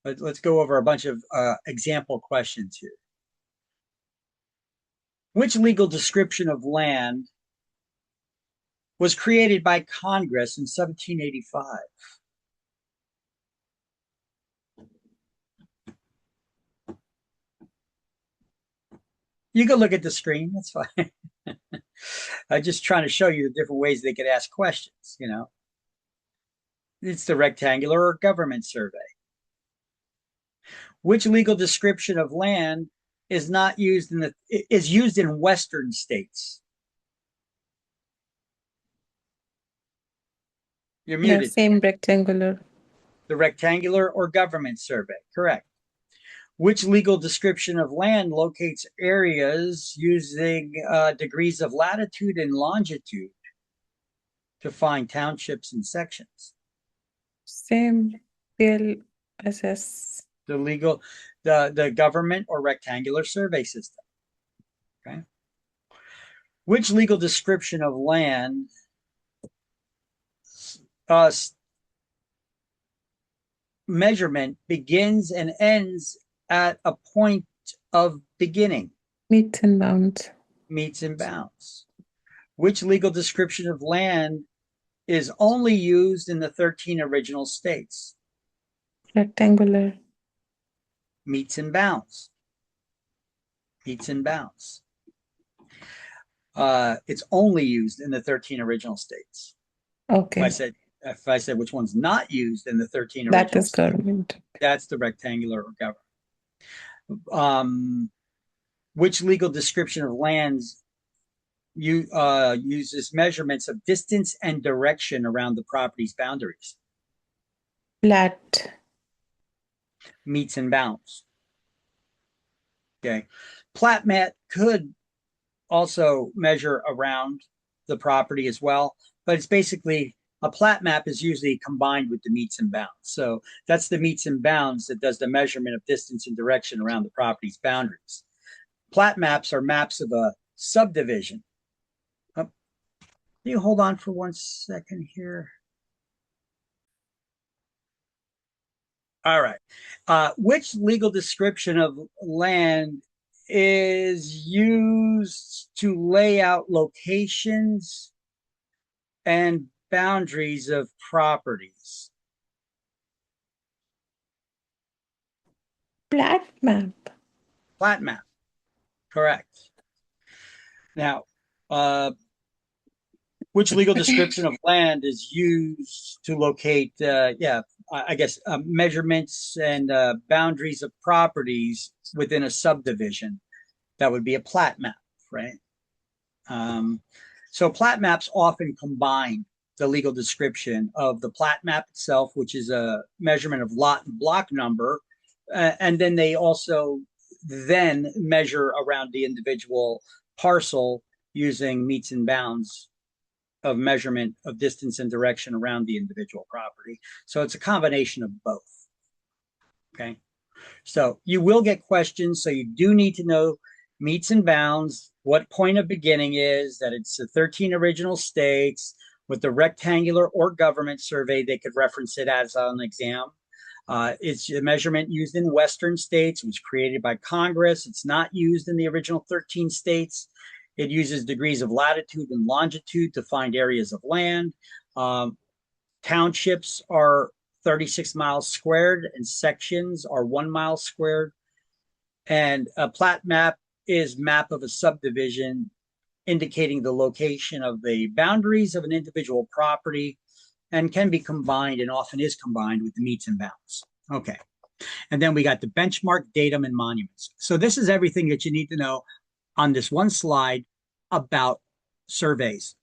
Let's go over a bunch of example questions here. Which legal description of land was created by Congress in 1785? You can look at the screen, that's fine. I'm just trying to show you the different ways they could ask questions, you know. It's the rectangular or government survey. Which legal description of land is not used in the is used in Western states? You're Yeah, muted. same rectangular. The rectangular or government survey. Correct. Which legal description of land locates areas using degrees of latitude and longitude to find townships and sections? Same PLSS. The legal, the government or rectangular survey system. Okay. Which legal description of land uh, measurement begins and ends at a point of beginning? Meets and bounds. Meets and bounds. Which legal description of land is only used in the 13 original states? Rectangular. Meets and bounds. Meets and bounds. It's only used in the 13 original states. Okay. If I said which one's not used in the 13 That original is states, government. that's the rectangular or government. Which legal description of lands uses measurements of distance and direction around the property's boundaries? Flat. Meets and bounds. Okay. Plat map could also measure around the property as well, but it's basically a plat map is usually combined with the meets and bounds. So that's the meets and bounds that does the measurement of distance and direction around the property's boundaries. Plat maps are maps of a subdivision. Can you hold on for 1 second here? All right. Which legal description of land is used to lay out locations and boundaries of properties? Plat map. Plat map. Correct. Now, which legal description of land is used to locate, I guess, measurements and boundaries of properties within a subdivision? That would be a plat map, right? So plat maps often combine the legal description of the plat map itself, which is a measurement of lot and block number, and then they also then measure around the individual parcel using meets and bounds of measurement of distance and direction around the individual property. So it's a combination of both. Okay. So you will get questions. So you do need to know meets and bounds, what point of beginning is, that it's the 13 original states. With the rectangular or government survey, they could reference it as an exam. It's a measurement used in Western states. It was created by Congress. It's not used in the original 13 states. It uses degrees of latitude and longitude to find areas of land. Townships are 36 miles squared and sections are 1 mile squared. And a plat map is map of a subdivision indicating the location of the boundaries of an individual property and can be combined and often is combined with the meets and bounds. Okay. And then we got the benchmark, datum, and monuments. So this is everything that you need to know on this one slide about surveys.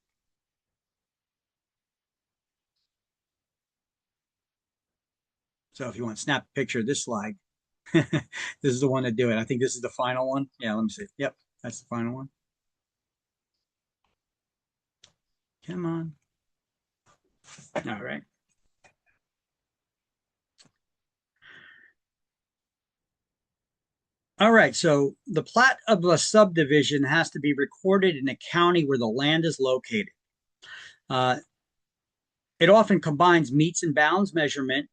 So if you want to snap a picture of this slide, this is the one to do it. I think this is the final one. Yeah, let me see. Yep, that's the final one. Come on. All right. All right, so the plat of a subdivision has to be recorded in a county where the land is located. It often combines meets and bounds measurement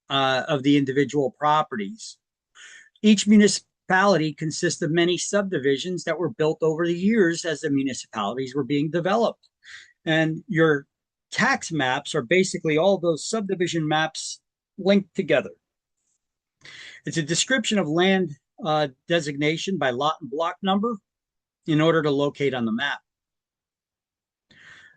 of the individual properties. Each municipality consists of many subdivisions that were built over the years as the municipalities were being developed. And your tax maps are basically all those subdivision maps linked together. It's a description of land designation by lot and block number in order to locate on the map.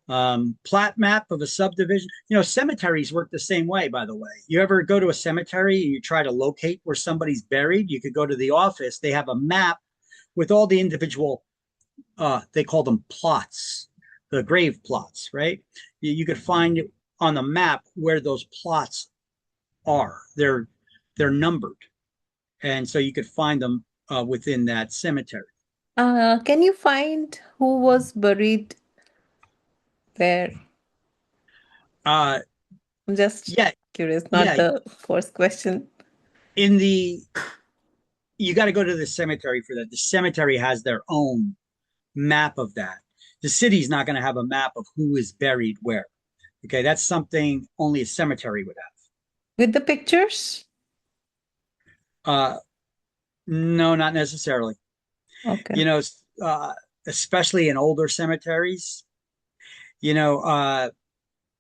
Plat map of a subdivision. Cemeteries work the same way, by the way. You ever go to a cemetery and you try to locate where somebody's buried? You could go to the office. They have a map with all the individual, they call them plots, the grave plots, right? You could find on the map where those plots are. They're numbered, and so you could find them within that cemetery. Can you find who was buried where? Uh, I'm just yeah, curious, not yeah. the first question. In the You got to go to the cemetery for that. The cemetery has their own map of that. The city's not going to have a map of who is buried where. Okay, that's something only a cemetery would With the pictures? have. No, not necessarily. Okay. You know, uh, especially in older cemeteries. You know,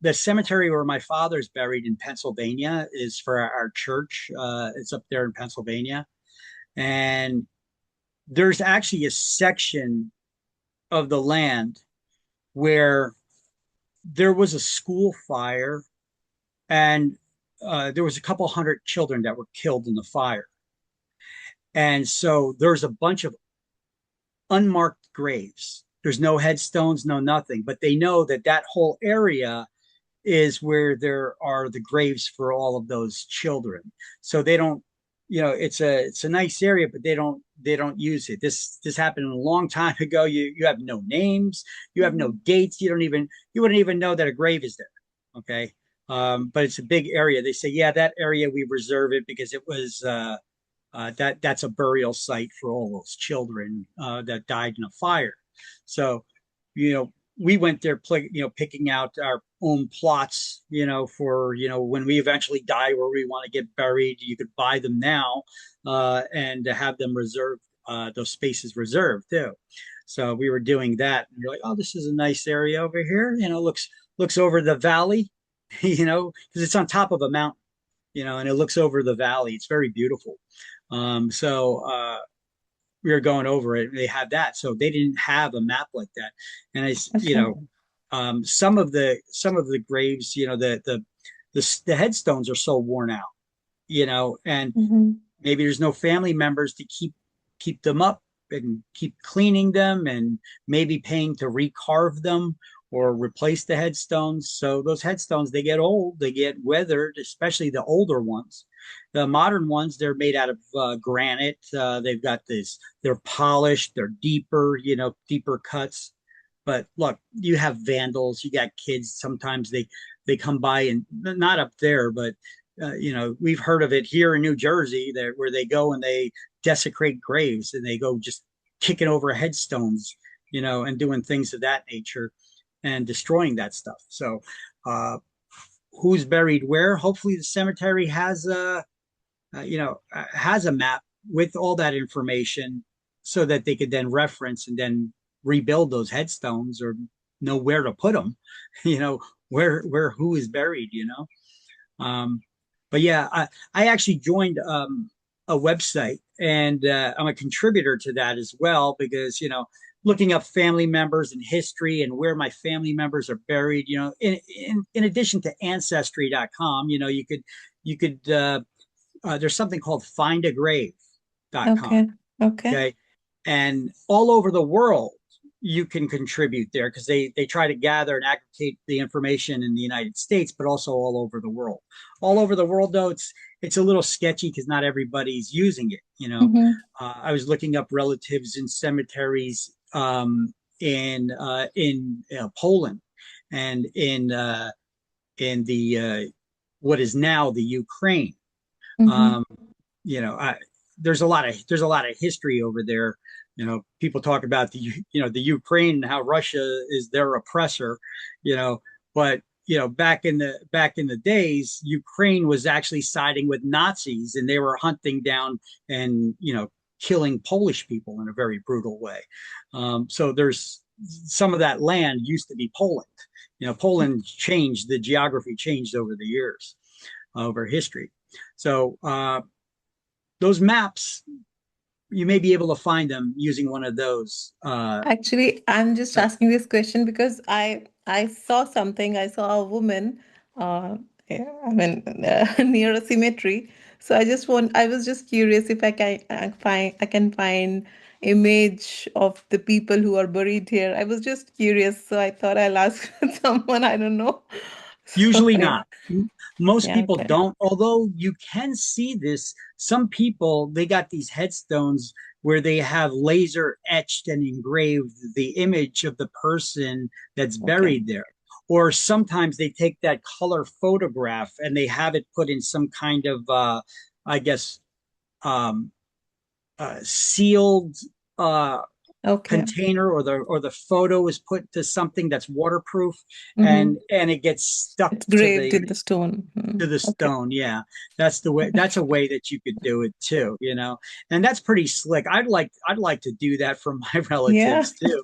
the cemetery where my father's buried in Pennsylvania is for our church. It's up there in Pennsylvania, and there's actually a section of the land where there was a school fire, and there was a couple hundred children that were killed in the fire. And so there's a bunch of unmarked graves. There's no headstones, no nothing, but they know that that whole area is where there are the graves for all of those children. So they don't, it's a nice area, but they don't use it. This happened a long time ago. You have no names, you have no dates, you wouldn't even know that a grave is there. Okay. But it's a big area. They say, yeah, that area we reserve it because it was that's a burial site for all those children that died in a fire. So, we went there, picking out our own plots, for when we eventually die, where we want to get buried. You could buy them now, and have them reserved, those spaces reserved too. So we were doing that, and you're like, oh, this is a nice area over here. Looks over the valley, because it's on top of a mountain, and it looks over the valley. It's very beautiful. So we were going over it. They had that, so they didn't have a map like that. And Okay. some of the graves, the headstones are so worn out, and Mm-hmm. maybe there's no family members to keep them up and keep cleaning them, and maybe paying to recarve them or replace the headstones. So those headstones, they get old, they get weathered, especially the older ones. The modern ones, they're made out of granite. They've got this, they're polished, they're deeper, deeper cuts. But look, you have vandals, you got kids. Sometimes they come by, and not up there, but we've heard of it here in New Jersey, that where they go and they desecrate graves, and they go just kicking over headstones, and doing things of that nature, and destroying that stuff. So, who's buried where? Hopefully, the cemetery has a map with all that information, so that they could then reference and then rebuild those headstones, or know where to put them, you know, where who is buried, Um, but yeah, I actually joined a website, and I'm a contributor to that as well, because, looking up family members and history and where my family members are buried, in addition to ancestry.com, you could there's something called findagrave.com. Okay. Okay. Okay. And all over the world, you can contribute there, because they try to gather and aggregate the information in the United States, but also all over the world. All over the world, though, it's a little sketchy, because not everybody's using it. Mm-hmm. I was looking up relatives in cemeteries, in Poland, and in the what is now the Ukraine. Mm-hmm. Um, there's a lot of history over there. People talk about the Ukraine, and how Russia is their oppressor. But back in the days, Ukraine was actually siding with Nazis, and they were hunting down and killing Polish people in a very brutal way. So there's some of that land used to be Poland. Poland changed, the geography changed over the years, over history. So those maps, you may be able to find them using one of those. Actually, I'm just But asking this question because I saw something. I saw a woman, uh, yeah, I mean, near a cemetery. So I was just curious if I can find image of the people who are buried here. I was just curious, so I thought I'll ask someone I don't know. So usually yeah, not. Most yeah, people okay, don't, although you can see this. Some people, they got these headstones where they have laser etched and engraved the image of the person that's okay, buried there. Or sometimes they take that color photograph and they have it put in some kind of, I guess, um, sealed uh, okay. container, or the photo is put to something that's waterproof, Mm-hmm. and it gets stuck It's graved in the stone. to the Okay. stone. Yeah, that's the way. That's a way that you could do it too. And that's pretty slick. I'd like to do that for my Yeah. relatives too,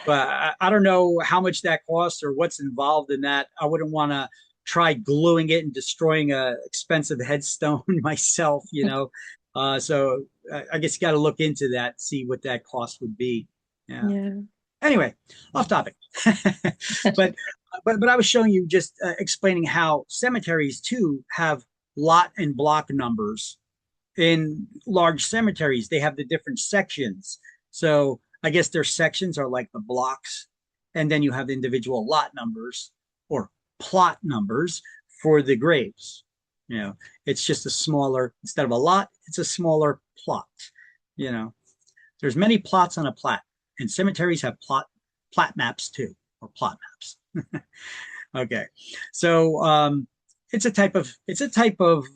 but I don't know how much that costs or what's involved in that. I wouldn't want to try gluing it and destroying a expensive headstone myself. So I guess you got to look into that, see what that cost would be. Yeah. Yeah. Anyway, off topic. but but I was showing you, just explaining how cemeteries too have lot and block numbers. In large cemeteries, they have the different sections. So I guess their sections are like the blocks, and then you have the individual lot numbers or plot numbers for the graves. You know, it's just a smaller, instead of a lot, it's a smaller plot. You know, there's many plots on a plat, and cemeteries have plat maps too, or plot maps. Okay, so it's a type of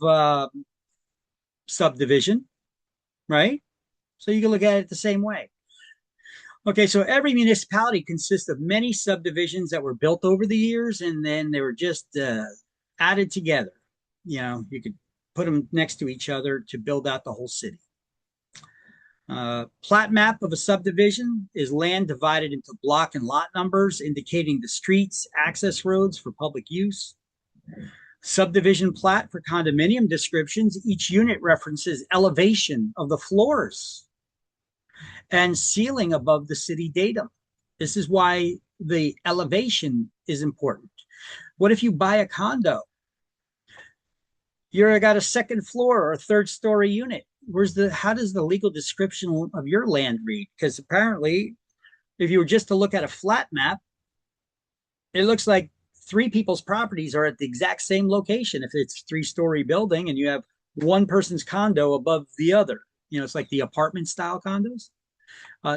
subdivision, right? So you can look at it the same way. Okay, so every municipality consists of many subdivisions that were built over the years, and then they were just added together. You could put them next to each other to build out the whole city. Plat map of a subdivision is land divided into block and lot numbers, indicating the streets, access roads for public use. Subdivision plat for condominium descriptions, each unit references elevation of the floors and ceiling above the city datum. This is why the elevation is important. What if you buy a condo? You're got a second floor or a third story unit. How does the legal description of your land read? Because apparently, if you were just to look at a flat map, it looks like three people's properties are at the exact same location. If it's 3-story building and you have one person's condo above the other, it's like the apartment style condos.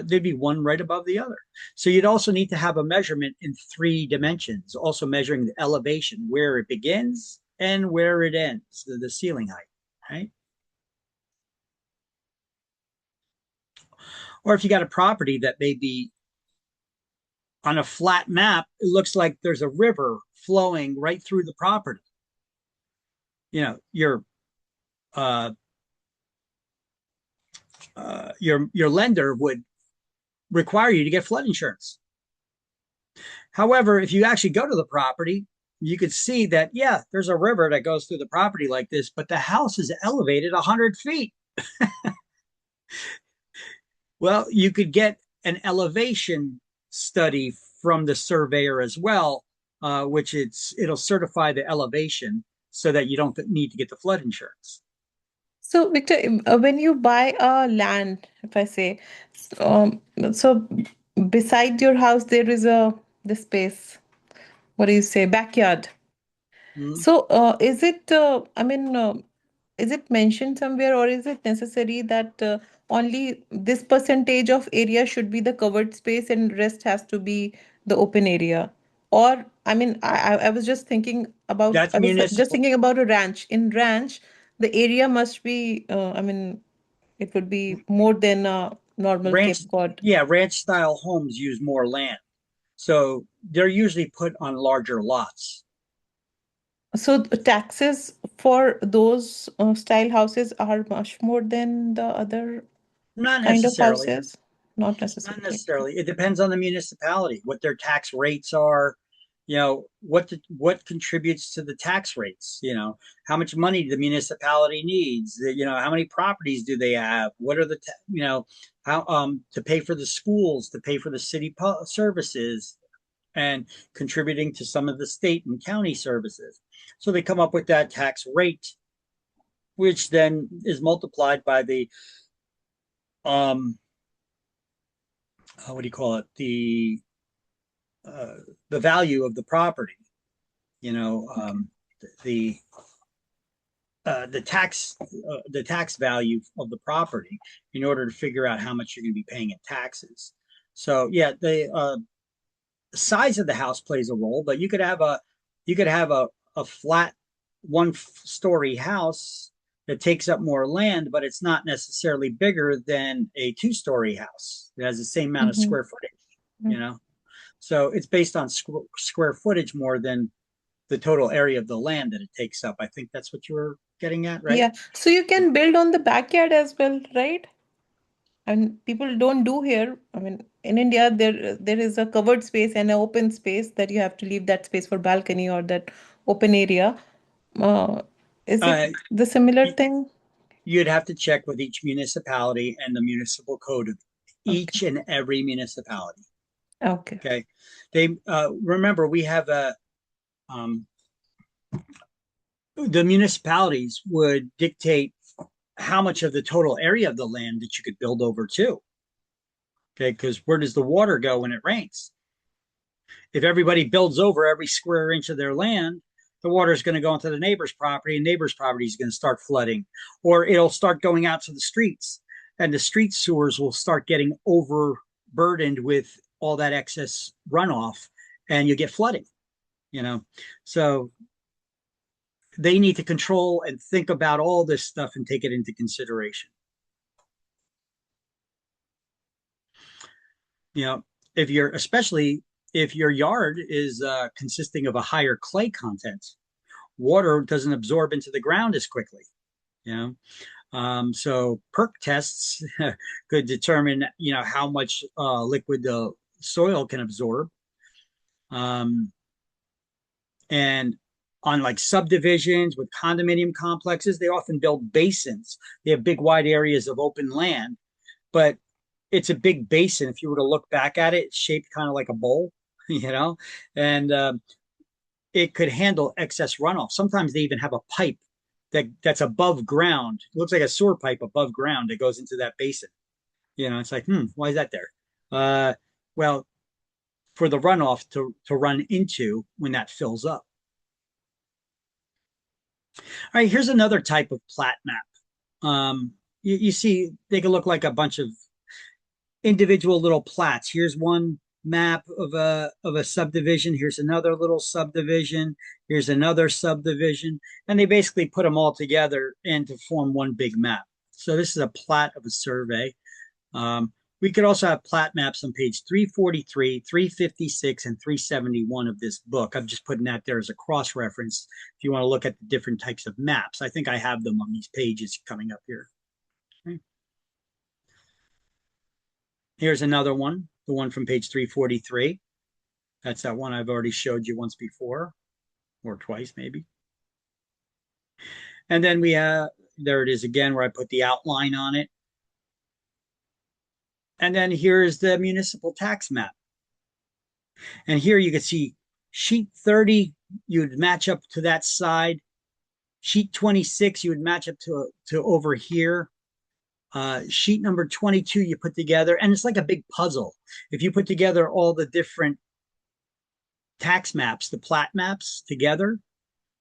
There'd be one right above the other. So you'd also need to have a measurement in 3 dimensions, also measuring the elevation, where it begins and where it ends, the ceiling height, right? Or if you got a property that may be on a flat map, it looks like there's a river flowing right through the property. Your uh, your lender would require you to get flood insurance. However, if you actually go to the property, you could see that, yeah, there's a river that goes through the property like this, but the house is elevated 100 feet. Well, you could get an elevation study from the surveyor as well, which it'll certify the elevation so that you don't need to get the flood insurance. So, Victor, when you buy a land, if I say, so beside your house there is a the space. What do you say? Backyard. Mm. So, is it? I mean, is it mentioned somewhere, or is it necessary that only this percentage of area should be the covered space and rest has to be the open area? Or, I mean, I was just thinking about, That's I was just municipal. thinking about a ranch. In ranch, the area must be, I mean, it would be more than a normal Ranch, Cape Cod. yeah, ranch style homes use more land. So they're usually put on larger lots. So the taxes for those style houses are much more than the other Not kind of necessarily. houses? Not Not necessarily. Okay. necessarily. It depends on the municipality, what their tax rates are. what contributes to the tax rates, how much money the municipality needs, how many properties do they have, what are the how to pay for the schools, to pay for the city services, and contributing to some of the state and county services. So they come up with that tax rate, which then is multiplied by the um what do you call it, uh, the value of the property, you know Okay. um, the the tax value of the property in order to figure out how much you're going to be paying in taxes. So yeah, the size of the house plays a role, but you could have a flat one-story house that takes up more land, but it's not necessarily bigger than a two-story house. It has the same amount of Mhm. square footage, you know. So it's based on square footage more than the total area of the land that it takes up. I think that's what you were getting at, right? Yeah. So you can build on the backyard as well, right? And people don't do here. I mean, in India, there is a covered space and an open space that you have to leave that space for balcony or that open area. Uh, is it Uh, the similar thing? you'd have to check with each municipality and the municipal code of Okay. each and every municipality. Okay. Okay, they remember we have a um, the municipalities would dictate how much of the total area of the land that you could build over to. Okay, because where does the water go when it rains? If everybody builds over every square inch of their land, the water is going to go into the neighbor's property, and neighbor's property is going to start flooding, or it'll start going out to the streets, and the street sewers will start getting overburdened with all that excess runoff, and you get flooding. You know, so they need to control and think about all this stuff and take it into consideration. You know, if you're especially if your yard is consisting of a higher clay content, water doesn't absorb into the ground as quickly. You know, so perk tests could determine how much liquid the soil can absorb. Um, and on like subdivisions with condominium complexes, they often build basins. They have big wide areas of open land, but it's a big basin. If you were to look back at it, it's shaped kind of like a bowl, you know, and it could handle excess runoff. Sometimes they even have a pipe that's above ground. It looks like a sewer pipe above ground that goes into that basin. It's like, why is that there? Well, for the runoff to run into when that fills up. All right, here's another type of plat map. You see, they can look like a bunch of individual little plats. Here's one map of a subdivision. Here's another little subdivision. Here's another subdivision, and they basically put them all together and to form one big map. So this is a plat of a survey. Um, we could also have plat maps on page 343, 356, and 371 of this book. I'm just putting that there as a cross reference if you want to look at the different types of maps. I think I have them on these pages coming up here. Okay. Here's another one, the one from page 343. That's that one I've already showed you once before, or twice maybe. And then we have, there it is again, where I put the outline on it. And then here's the municipal tax map. And here you can see sheet 30, you'd match up to that side. Sheet 26, you would match up to over here. Sheet number 22, you put together, and it's like a big puzzle. If you put together all the different tax maps, the plat maps together,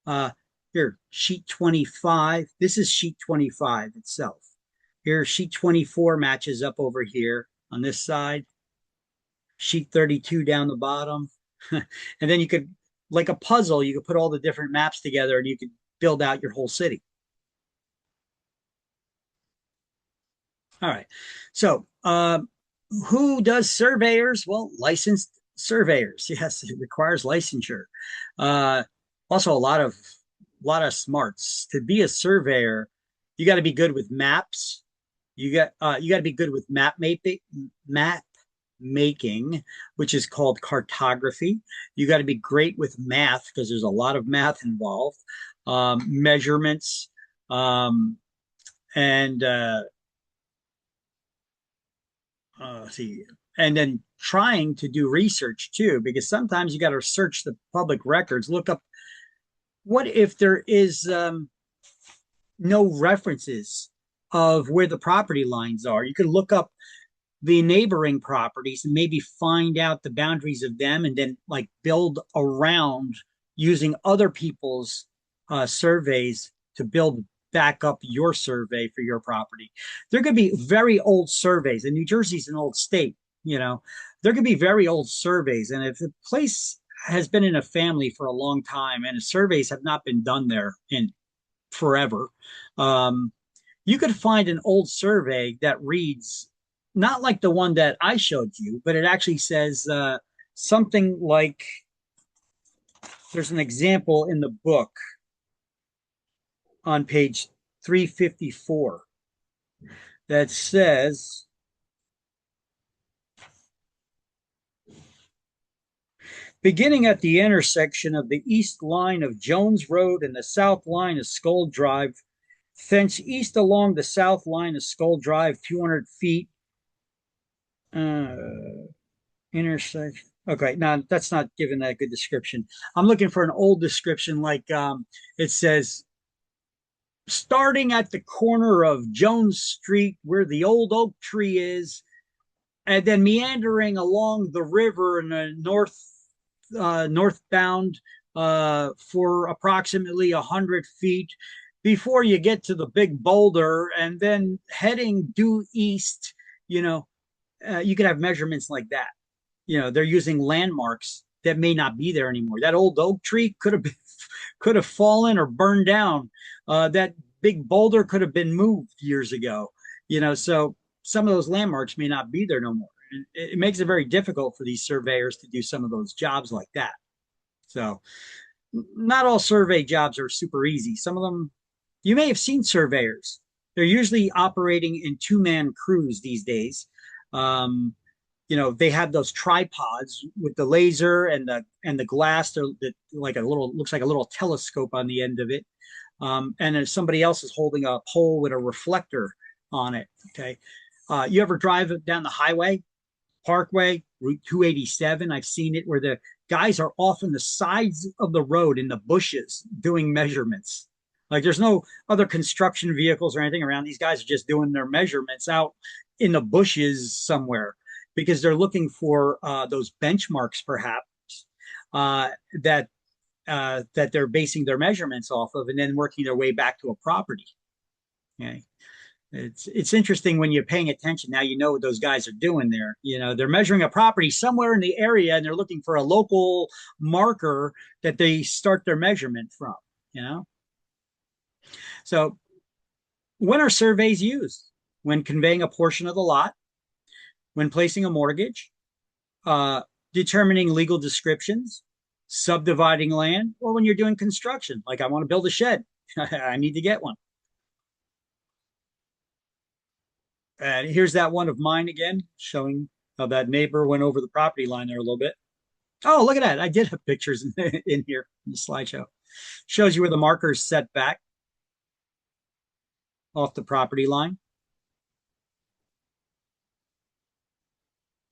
uh, here, sheet 25, this is sheet 25 itself. Here, sheet 24 matches up over here on this side, sheet 32 down the bottom. And then you could, like a puzzle, you could put all the different maps together and you could build out your whole city. All right. So, who does surveyors? Well, licensed surveyors. Yes, it requires licensure. Uh, Also, a lot of smarts to be a surveyor. You got to be good with maps. You got to be good with map making, which is called cartography. You got to be great with math because there's a lot of math involved, measurements, um, and see, and then trying to do research too, because sometimes you got to search the public records, look up what if there is no references of where the property lines are. You could look up the neighboring properties and maybe find out the boundaries of them and then like build around using other people's surveys to build back up your survey for your property. There could be very old surveys, and New Jersey's an old state, you know, there could be very old surveys. And if the place has been in a family for a long time and surveys have not been done there in forever, um, you could find an old survey that reads not like the one that I showed you, but it actually says something like there's an example in the book on page 354 that says, beginning at the intersection of the east line of Jones Road and the south line of Skull Drive, thence east along the south line of Skull Drive, 200 feet, uh, intersection. Okay, no, that's not giving that good description. I'm looking for an old description, like it says, starting at the corner of Jones Street, where the old oak tree is, and then meandering along the river in the northbound for approximately 100 feet before you get to the big boulder, and then heading due east. You know, you could have measurements like that. You know, they're using landmarks that may not be there anymore. That old oak tree could have fallen or burned down. That big boulder could have been moved years ago. You know, so some of those landmarks may not be there no more. It makes it very difficult for these surveyors to do some of those jobs like that. So, not all survey jobs are super easy. Some of them, you may have seen surveyors. They're usually operating in two-man crews these days. Um, you know, they have those tripods with the laser and the glass that like a little, looks like a little telescope on the end of it, and then somebody else is holding a pole with a reflector on it. Okay, you ever drive down the highway, parkway, Route 287? I've seen it where the guys are off in the sides of the road in the bushes doing measurements. Like there's no other construction vehicles or anything around. These guys are just doing their measurements out in the bushes somewhere because they're looking for those benchmarks, perhaps uh, that that they're basing their measurements off of, and then working their way back to a property. Okay, it's interesting when you're paying attention. Now you know what those guys are doing there. You know, they're measuring a property somewhere in the area, and they're looking for a local marker that they start their measurement from. You know, so when are surveys used? When conveying a portion of the lot, when placing a mortgage, uh, determining legal descriptions, subdividing land, or when you're doing construction. Like I want to build a shed, I need to get one. And here's that one of mine again, showing how that neighbor went over the property line there a little bit. Oh, look at that. I did have pictures in here in the slideshow. Shows you where the markers set back off the property line.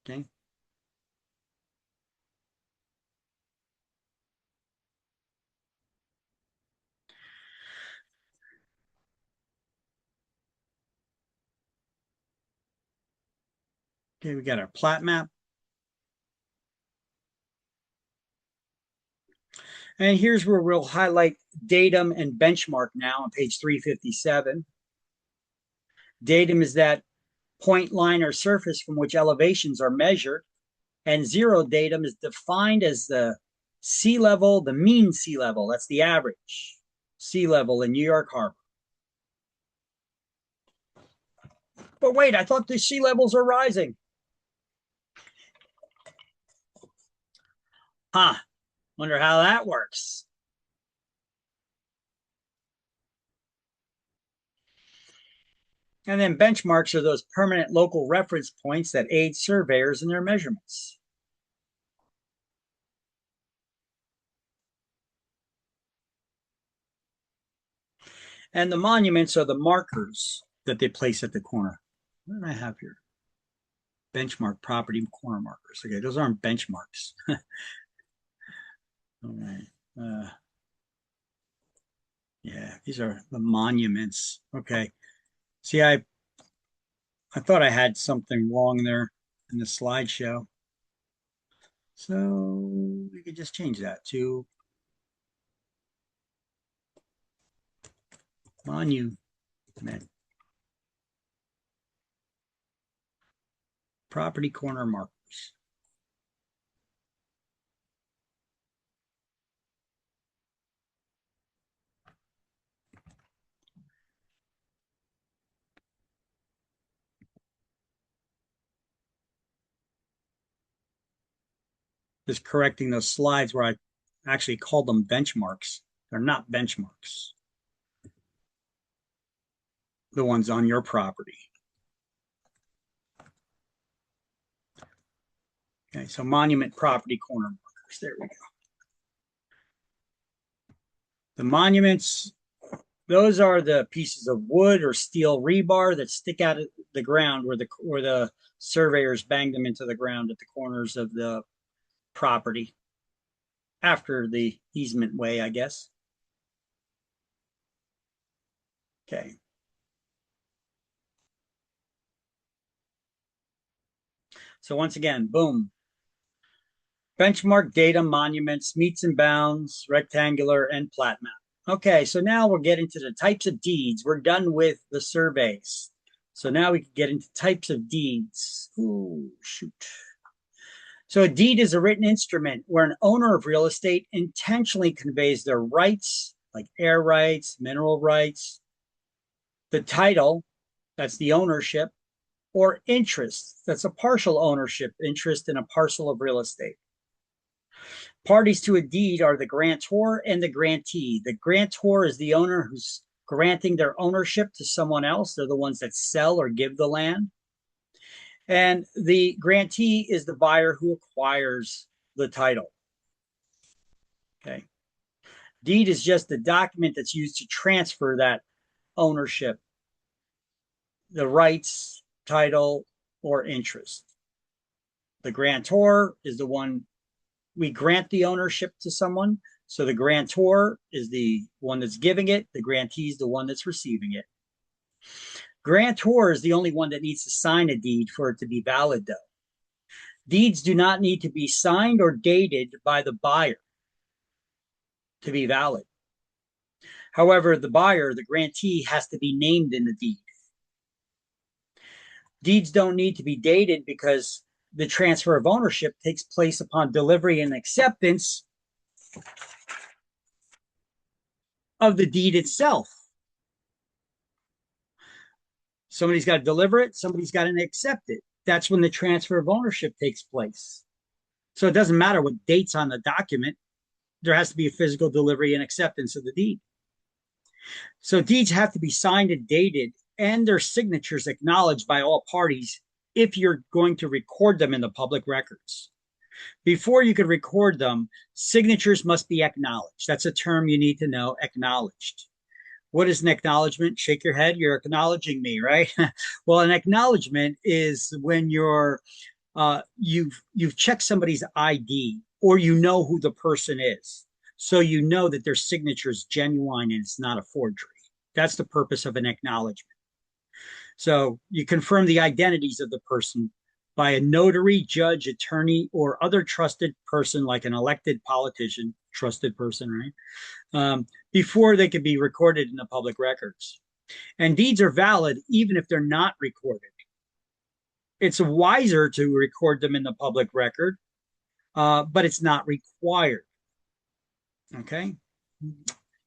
Okay. Okay, we got our plat map. And here's where we'll highlight datum and benchmark now on page 357. Datum is that point line or surface from which elevations are measured, and zero datum is defined as the sea level, the mean sea level. That's the average sea level in New York Harbor. But wait, I thought the sea levels are rising. Huh. Wonder how that works. And then benchmarks are those permanent local reference points that aid surveyors in their measurements. And the monuments are the markers that they place at the corner. What did I have here? Benchmark property corner markers. Okay, those aren't benchmarks. All right. Yeah, these are the monuments. Okay. See, I thought I had something wrong there in the slideshow. So we could just change that to monument. Property corner markers. Just correcting those slides where I actually called them benchmarks. They're not benchmarks. The ones on your property. Okay, so monument property corner markers. There we go. The monuments, those are the pieces of wood or steel rebar that stick out of the ground where the surveyors bang them into the ground at the corners of the property after the easement way, I guess. Okay. So once again, boom. Benchmark data monuments, meets and bounds, rectangular, and plat map. Okay, so now we're getting to the types of deeds. We're done with the surveys. So now we can get into types of deeds. Ooh, shoot. So a deed is a written instrument where an owner of real estate intentionally conveys their rights, like air rights, mineral rights, the title, that's the ownership, or interest, that's a partial ownership interest in a parcel of real estate. Parties to a deed are the grantor and the grantee. The grantor is the owner who's granting their ownership to someone else. They're the ones that sell or give the land. And the grantee is the buyer who acquires the title. Okay. Deed is just the document that's used to transfer that ownership, the rights, title, or interest. The grantor is the one we grant the ownership to someone. So the grantor is the one that's giving it. The grantee is the one that's receiving it. Grantor is the only one that needs to sign a deed for it to be valid, though. Deeds do not need to be signed or dated by the buyer to be valid. However, the buyer, the grantee, has to be named in the deed. Deeds don't need to be dated because the transfer of ownership takes place upon delivery and acceptance of the deed itself. Somebody's got to deliver it, somebody's got to accept it. That's when the transfer of ownership takes place. So it doesn't matter what date's on the document, there has to be a physical delivery and acceptance of the deed. So deeds have to be signed and dated and their signatures acknowledged by all parties if you're going to record them in the public records. Before you can record them, signatures must be acknowledged. That's a term you need to know, acknowledged. What is an acknowledgement? Shake your head. You're acknowledging me, right? Well, an acknowledgement is when you've checked somebody's ID or you know who the person is, so you know that their signature is genuine and it's not a forgery. That's the purpose of an acknowledgement. So you confirm the identities of the person by a notary, judge, attorney, or other trusted person, like an elected politician, trusted person, right? Before they could be recorded in the public records. And deeds are valid even if they're not recorded. It's wiser to record them in the public record, but it's not required. Okay.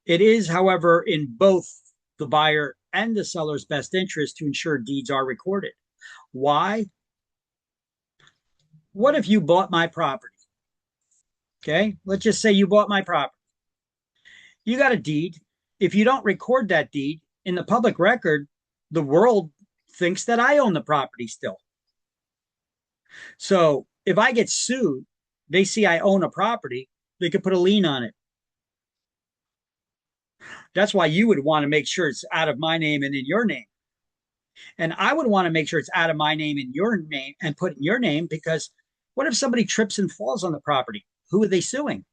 It is, however, in both the buyer and the seller's best interest to ensure deeds are recorded. Why? What if you bought my property? Okay. Let's just say you bought my property. You got a deed. If you don't record that deed in the public record, the world thinks that I own the property still. So if I get sued, they see I own a property, they could put a lien on it. That's why you would want to make sure it's out of my name and in your name. And I would want to make sure it's out of my name and your name and put in your name, because what if somebody trips and falls on the property? Who are they suing?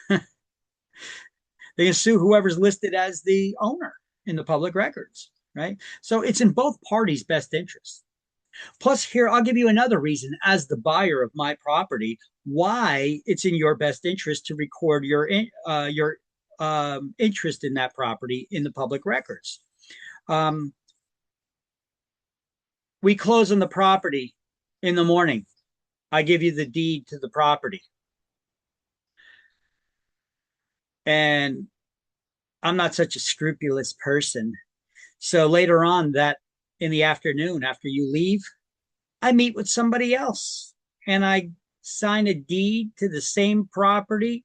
They can sue whoever's listed as the owner in the public records, right? So it's in both parties' best interest. Plus, here, I'll give you another reason as the buyer of my property why it's in your best interest to record your interest in that property in the public records. We close on the property in the morning. I give you the deed to the property. And I'm not such a scrupulous person. So later on that in the afternoon, after you leave, I meet with somebody else and I sign a deed to the same property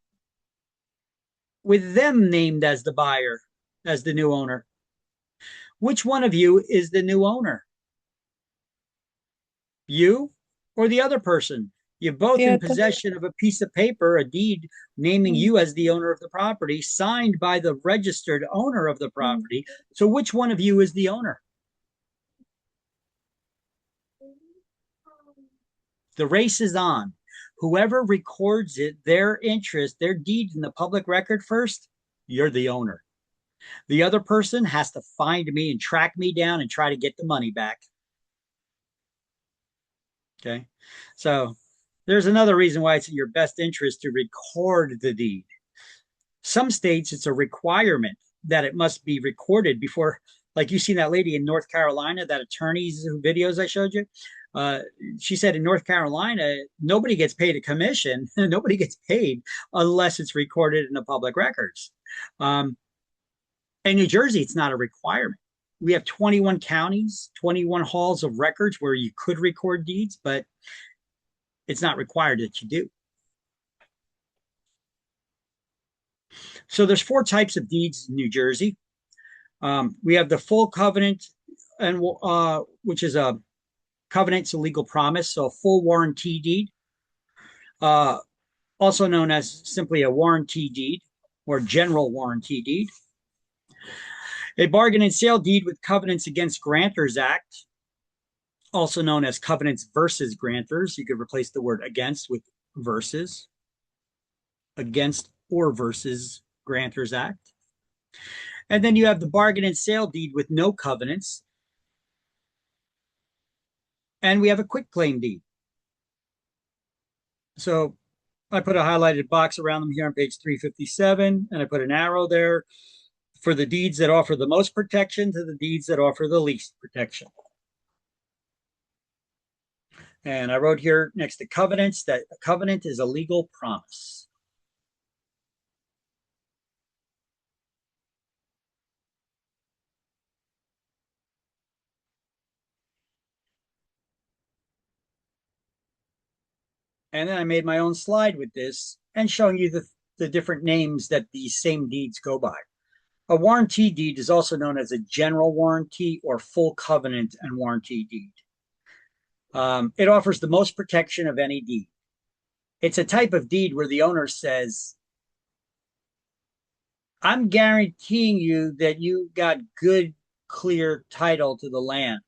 with them named as the buyer, as the new owner. Which one of you is the new owner? You or the other person? You're both Yeah, in possession of a piece of paper, a deed naming you as the owner of the property, signed by the registered owner of the property. So which one of you is the owner? The race is on. Whoever records it, their interest, their deed in the public record first, you're the owner. The other person has to find me and track me down and try to get the money back. Okay. So there's another reason why it's in your best interest to record the deed. Some states, it's a requirement that it must be recorded before, like you seen that lady in North Carolina, that attorney's videos I showed you. She said in North Carolina, nobody gets paid a commission. Nobody gets paid unless it's recorded in the public records. In New Jersey, it's not a requirement. We have 21 counties, 21 halls of records where you could record deeds, but it's not required that you do. So there's 4 types of deeds in New Jersey. We have the full covenant, and which is a covenant's a legal promise, so a full warranty deed, also known as simply a warranty deed or general warranty deed. A bargain and sale deed with covenants against grantors act, also known as covenants versus grantors. You could replace the word against with versus, against or versus grantors act. And then you have the bargain and sale deed with no covenants. And we have a quitclaim deed. So I put a highlighted box around them here on page 357, and I put an arrow there for the deeds that offer the most protection to the deeds that offer the least protection. And I wrote here next to covenants that a covenant is a legal promise. And then I made my own slide with this and showing you the different names that these same deeds go by. A warranty deed is also known as a general warranty or full covenant and warranty deed. It offers the most protection of any deed. It's a type of deed where the owner says, I'm guaranteeing you that you got good, clear title to the land.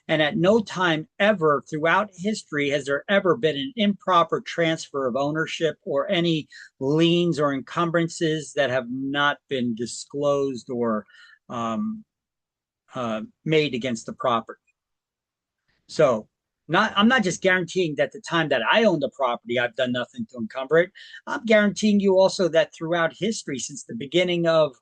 And at no time ever throughout history has there ever been an improper transfer of ownership or any liens or encumbrances that have not been disclosed or made against the property. So I'm not just guaranteeing that the time that I own the property, I've done nothing to encumber it. I'm guaranteeing you also that throughout history, since the beginning of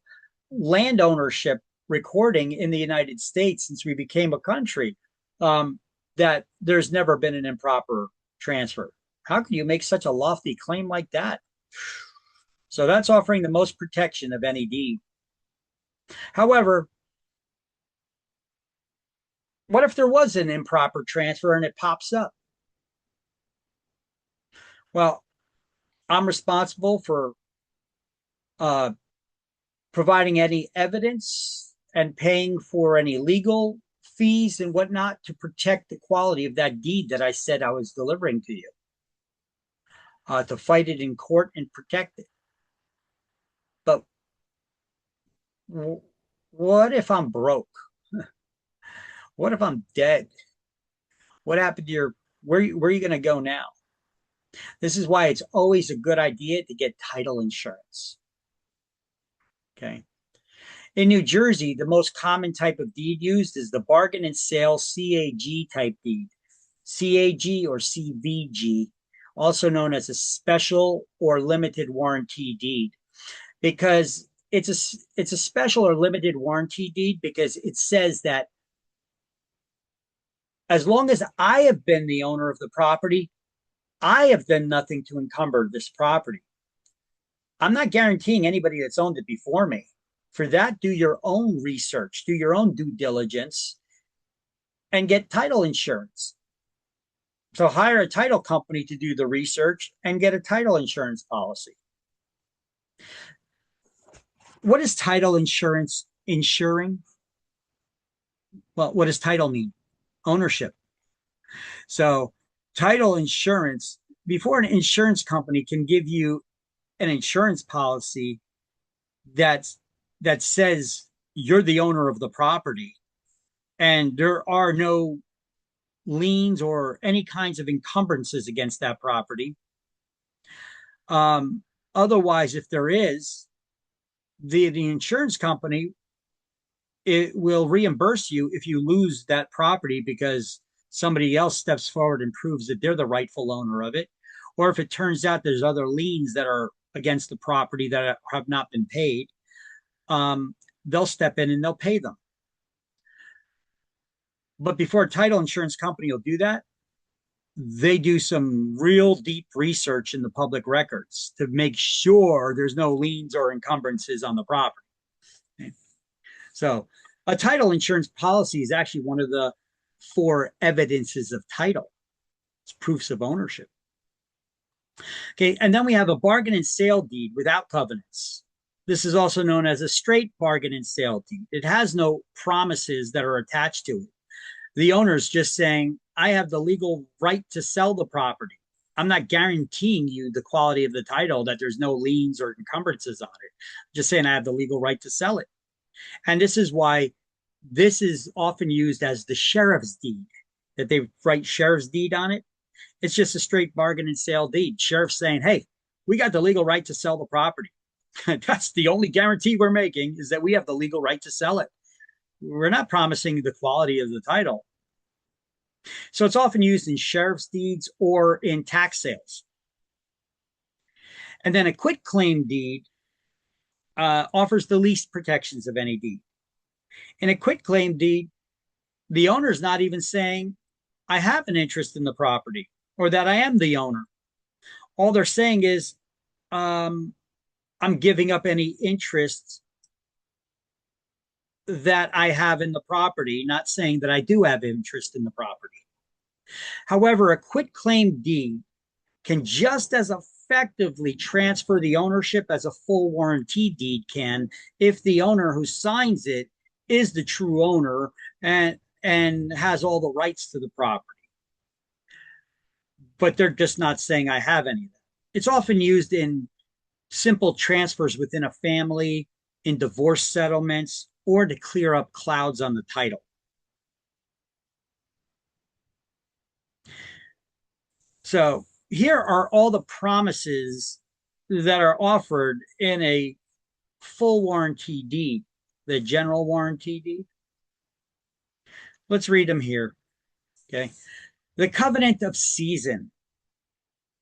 land ownership recording in the United States, since we became a country, that there's never been an improper transfer. How can you make such a lofty claim like that? So that's offering the most protection of any deed. However, what if there was an improper transfer and it pops up? Well, I'm responsible for providing any evidence and paying for any legal fees and whatnot to protect the quality of that deed that I said I was delivering to you, to fight it in court and protect it. But what if I'm broke? What if I'm dead? What happened to your, where are you going to go now? This is why it's always a good idea to get title insurance. Okay. In New Jersey, the most common type of deed used is the bargain and sale CAG type deed, CAG or CVG, also known as a special or limited warranty deed, because it's a special or limited warranty deed because it says that as long as I have been the owner of the property, I have done nothing to encumber this property. I'm not guaranteeing anybody that's owned it before me. For that, do your own research, do your own due diligence, and get title insurance. So hire a title company to do the research and get a title insurance policy. What is title insurance insuring? Well, what does title mean? Ownership. So title insurance, before an insurance company can give you an insurance policy that says you're the owner of the property and there are no liens or any kinds of encumbrances against that property. Otherwise, if there is, the insurance company, it will reimburse you if you lose that property because somebody else steps forward and proves that they're the rightful owner of it, or if it turns out there's other liens that are against the property that have not been paid, they'll step in and they'll pay them. But before a title insurance company will do that, they do some real deep research in the public records to make sure there's no liens or encumbrances on the property. Okay. So a title insurance policy is actually one of the 4 evidences of title. It's proofs of ownership. Okay, and then we have a bargain and sale deed without covenants. This is also known as a straight bargain and sale deed. It has no promises that are attached to it. The owner is just saying, I have the legal right to sell the property. I'm not guaranteeing you the quality of the title, that there's no liens or encumbrances on it. I'm just saying I have the legal right to sell it. And this is why this is often used as the sheriff's deed, that they write sheriff's deed on it. It's just a straight bargain and sale deed. Sheriff's saying, hey, we got the legal right to sell the property. That's the only guarantee we're making, is that we have the legal right to sell it. We're not promising the quality of the title. So it's often used in sheriff's deeds or in tax sales. And then a quitclaim deed offers the least protections of any deed. In a quitclaim deed, the owner is not even saying, I have an interest in the property or that I am the owner. All they're saying is, I'm giving up any interest that I have in the property, not saying that I do have interest in the property. However, a quitclaim deed can just as effectively transfer the ownership as a full warranty deed can, if the owner who signs it is the true owner and has all the rights to the property. But they're just not saying I have any of that. It's often used in simple transfers within a family, in divorce settlements, or to clear up clouds on the title. So here are all the promises that are offered in a full warranty deed, the general warranty deed. Let's read them here. Okay. The covenant of season.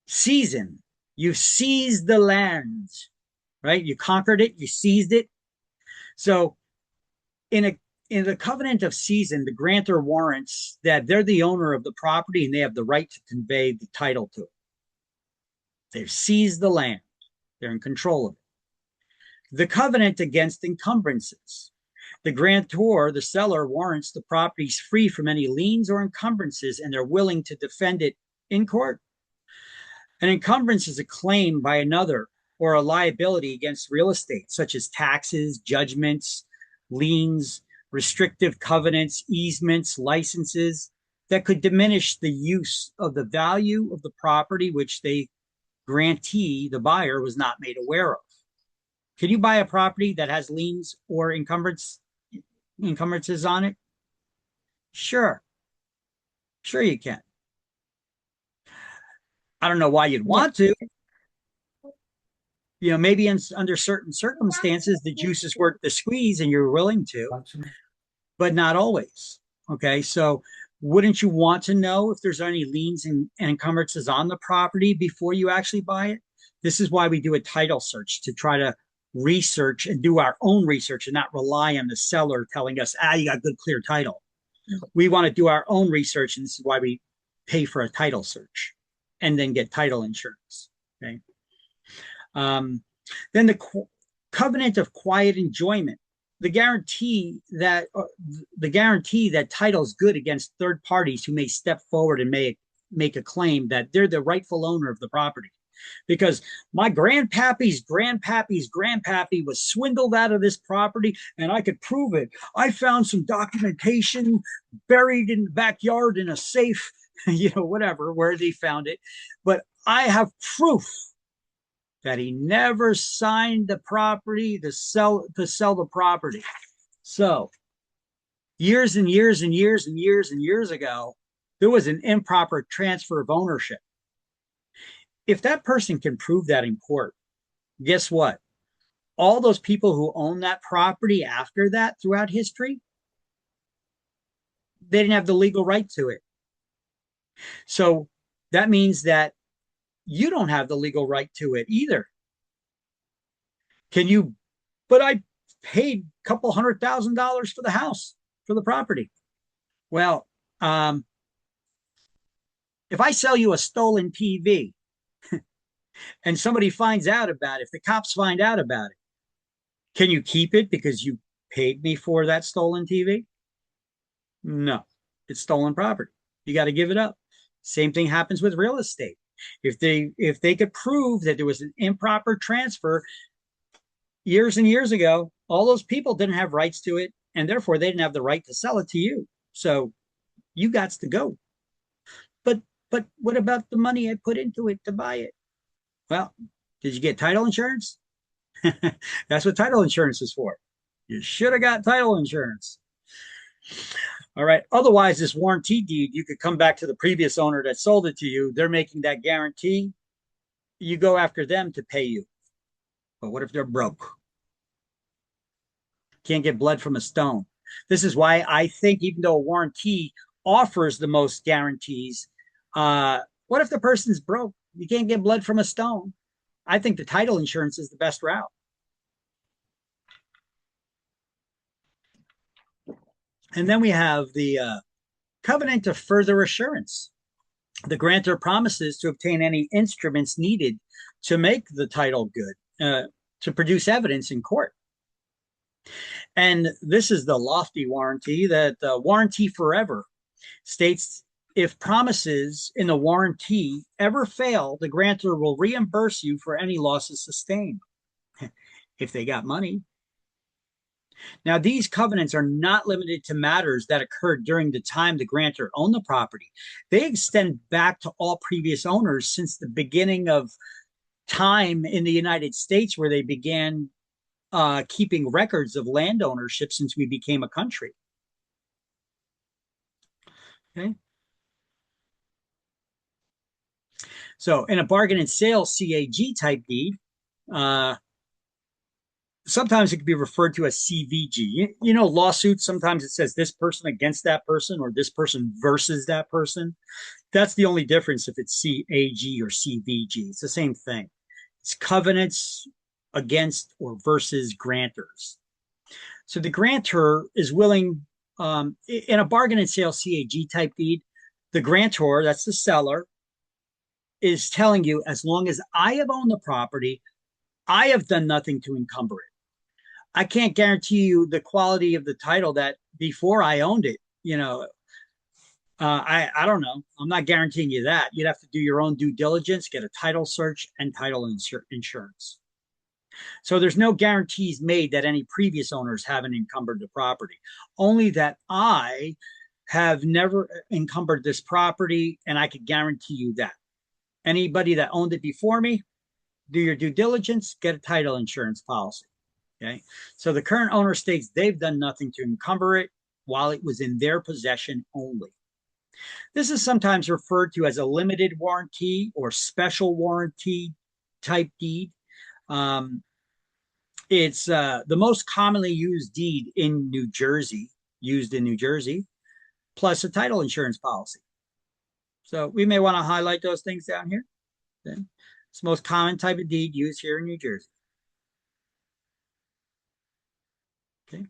Season. You seized the land, right? You conquered it, you seized it. So in the covenant of season, the grantor warrants that they're the owner of the property and they have the right to convey the title to it. They've seized the land. They're in control of it. The covenant against encumbrances. The grantor, the seller, warrants the property's free from any liens or encumbrances, and they're willing to defend it in court. An encumbrance is a claim by another or a liability against real estate, such as taxes, judgments, liens, restrictive covenants, easements, licenses that could diminish the use of the value of the property which the grantee, the buyer, was not made aware of. Can you buy a property that has liens or encumbrances on it? Sure, sure you can. I don't know why you'd Yeah. want to. Maybe under certain circumstances, the juice is worth the squeeze and you're willing to, but not always. Okay. So wouldn't you want to know if there's any liens and encumbrances on the property before you actually buy it? This is why we do a title search, to try to research and do our own research and not rely on the seller telling us, you got good, clear title. We want to do our own research, and this is why we pay for a title search and then get title insurance. Okay. Then covenant of quiet enjoyment, the guarantee that title is good against third parties who may step forward and make a claim that they're the rightful owner of the property. Because my grandpappy's grandpappy was swindled out of this property, and I could prove it. I found some documentation buried in the backyard in a safe, whatever, where they found it. But I have proof that he never signed the property to sell the property. So years and years and years and years and years ago, there was an improper transfer of ownership. If that person can prove that in court, guess what? All those people who own that property after that throughout history, they didn't have the legal right to it. So that means that you don't have the legal right to it either. But I paid a couple $100,000 for the house, for the property. Well, if I sell you a stolen TV and somebody finds out about it, if the cops find out about it, can you keep it because you paid me for that stolen TV? No, it's stolen property. You got to give it up. Same thing happens with real estate. If they could prove that there was an improper transfer years and years ago, all those people didn't have rights to it, and therefore they didn't have the right to sell it to you. So you got to go. But what about the money I put into it to buy it? Well, did you get title insurance? That's what title insurance is for. You should have got title insurance. All right. Otherwise, this warranty deed, you could come back to the previous owner that sold it to you. They're making that guarantee. You go after them to pay you. But what if they're broke? Can't get blood from a stone. This is why I think, even though a warranty offers the most guarantees, what if the person's broke? You can't get blood from a stone. I think the title insurance is the best route. And then we have the covenant of further assurance. The grantor promises to obtain any instruments needed to make the title good, to produce evidence in court. And this is the lofty warranty that warranty forever states, if promises in the warranty ever fail, the grantor will reimburse you for any losses sustained if they got money. Now, these covenants are not limited to matters that occurred during the time the grantor owned the property. They extend back to all previous owners since the beginning of time in the United States, where they began keeping records of land ownership since we became a country. Okay. So in a bargain and sale CAG type deed, sometimes it can be referred to as CVG. Lawsuits, sometimes it says this person against that person or this person versus that person. That's the only difference if it's CAG or CVG. It's the same thing. It's covenants against or versus grantors. So the grantor is willing, in a bargain and sale CAG type deed, the grantor, that's the seller, is telling you, as long as I have owned the property, I have done nothing to encumber it. I can't guarantee you the quality of the title that before I owned it. I don't know. I'm not guaranteeing you that. You'd have to do your own due diligence, get a title search and title insurance. So there's no guarantees made that any previous owners haven't encumbered the property, only that I have never encumbered this property, and I could guarantee you that. Anybody that owned it before me, do your due diligence, get a title insurance policy. Okay. So the current owner states they've done nothing to encumber it while it was in their possession only. This is sometimes referred to as a limited warranty or special warranty type deed. Um, it's the most commonly used deed in New Jersey, plus a title insurance policy. So we may want to highlight those things down here. Okay. It's the most common type of deed used here in New Jersey. Okay.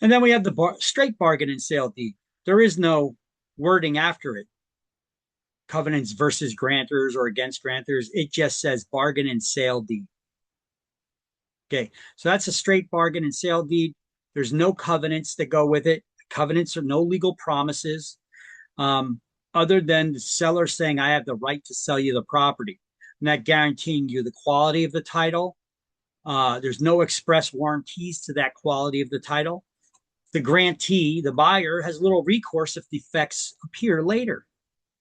And then we have the straight bargain and sale deed. There is no wording after it, covenants versus grantors or against grantors. It just says bargain and sale deed. Okay, so that's a straight bargain and sale deed. There's no covenants that go with it. Covenants are no legal promises, other than the seller saying, I have the right to sell you the property. I'm not guaranteeing you the quality of the title. There's no express warranties to that quality of the title. The grantee, the buyer, has little recourse if defects appear later.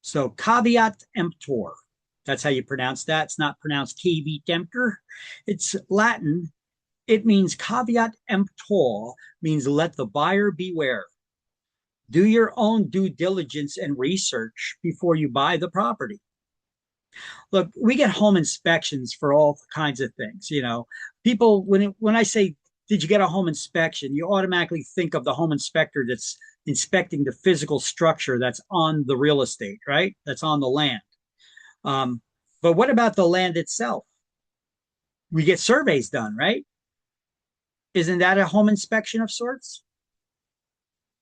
So caveat emptor. That's how you pronounce that. It's not pronounced caveat emptor. It's Latin. It means caveat emptor, means let the buyer beware. Do your own due diligence and research before you buy the property. Look, we get home inspections for all kinds of things. You know, people, when I say, did you get a home inspection? You automatically think of the home inspector that's inspecting the physical structure that's on the real estate, right? That's on the land. But what about the land itself? We get surveys done, right? Isn't that a home inspection of sorts?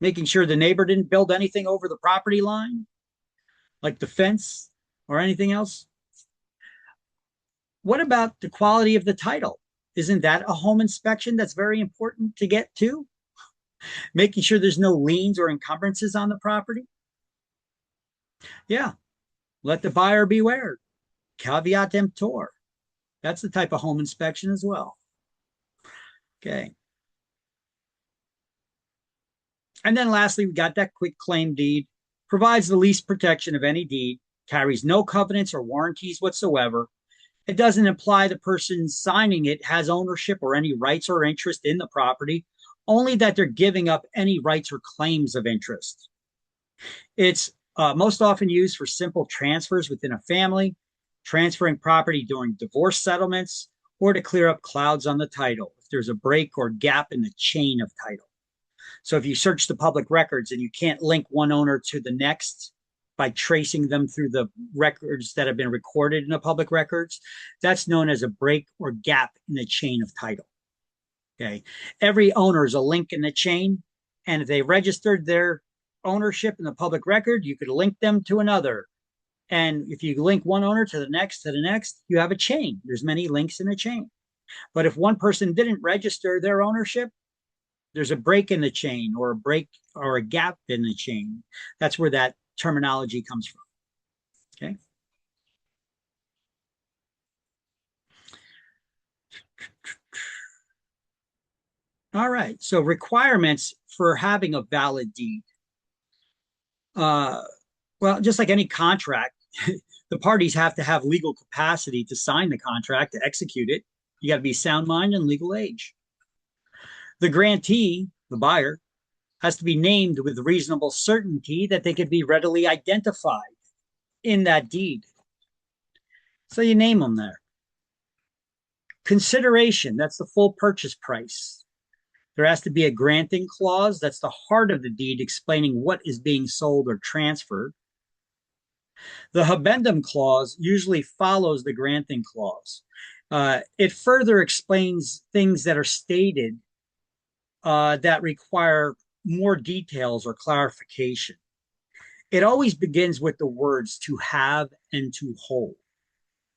Making sure the neighbor didn't build anything over the property line, like the fence or anything else? What about the quality of the title? Isn't that a home inspection that's very important to get to? Making sure there's no liens or encumbrances on the property? Yeah, let the buyer beware. Caveat emptor. That's the type of home inspection as well. Okay. And then lastly, we got that quick claim deed, provides the least protection of any deed, carries no covenants or warranties whatsoever. It doesn't imply the person signing it has ownership or any rights or interest in the property, only that they're giving up any rights or claims of interest. It's most often used for simple transfers within a family, transferring property during divorce settlements, or to clear up clouds on the title if there's a break or gap in the chain of title. So if you search the public records and you can't link one owner to the next by tracing them through the records that have been recorded in the public records, that's known as a break or gap in the chain of title. Okay. Every owner is a link in the chain. And if they registered their ownership in the public record, you could link them to another. And if you link one owner to the next, you have a chain. There's many links in a chain. But if one person didn't register their ownership, there's a break in the chain or a break or a gap in the chain. That's where that terminology comes from. Okay. All right. So requirements for having a valid deed. Well, just like any contract, the parties have to have legal capacity to sign the contract, to execute it. You got to be sound mind and legal age. The grantee, the buyer, has to be named with reasonable certainty that they can be readily identified in that deed. So you name them there. Consideration, that's the full purchase price. There has to be a granting clause, that's the heart of the deed explaining what is being sold or transferred. The habendum clause usually follows the granting clause. It further explains things that are stated that require more details or clarification. It always begins with the words to have and to hold.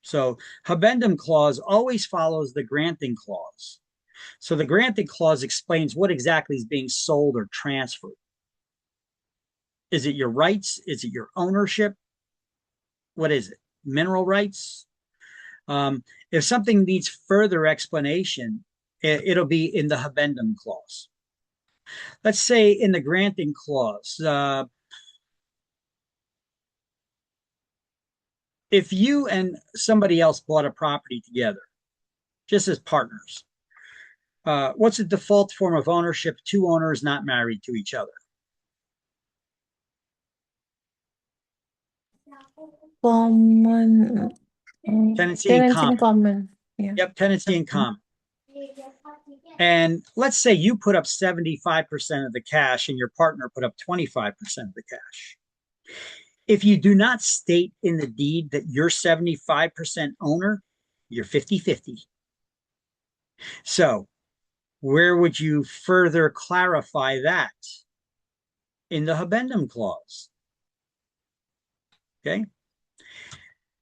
So habendum clause always follows the granting clause. So the granting clause explains what exactly is being sold or transferred. Is it your rights? Is it your ownership? What is it? Mineral rights? If something needs further explanation, it'll be in the habendum clause. Let's say in the granting clause, if you and somebody else bought a property together, just as partners, what's the default form of ownership? Two owners not married to each other. Common. Tenancy in Tenants common. in common. Yeah. Yep, tenancy in common. And let's say you put up 75% of the cash and your partner put up 25% of the cash. If you do not state in the deed that you're 75% owner, you're 50-50. So, where would you further clarify that? In the habendum clause. Okay.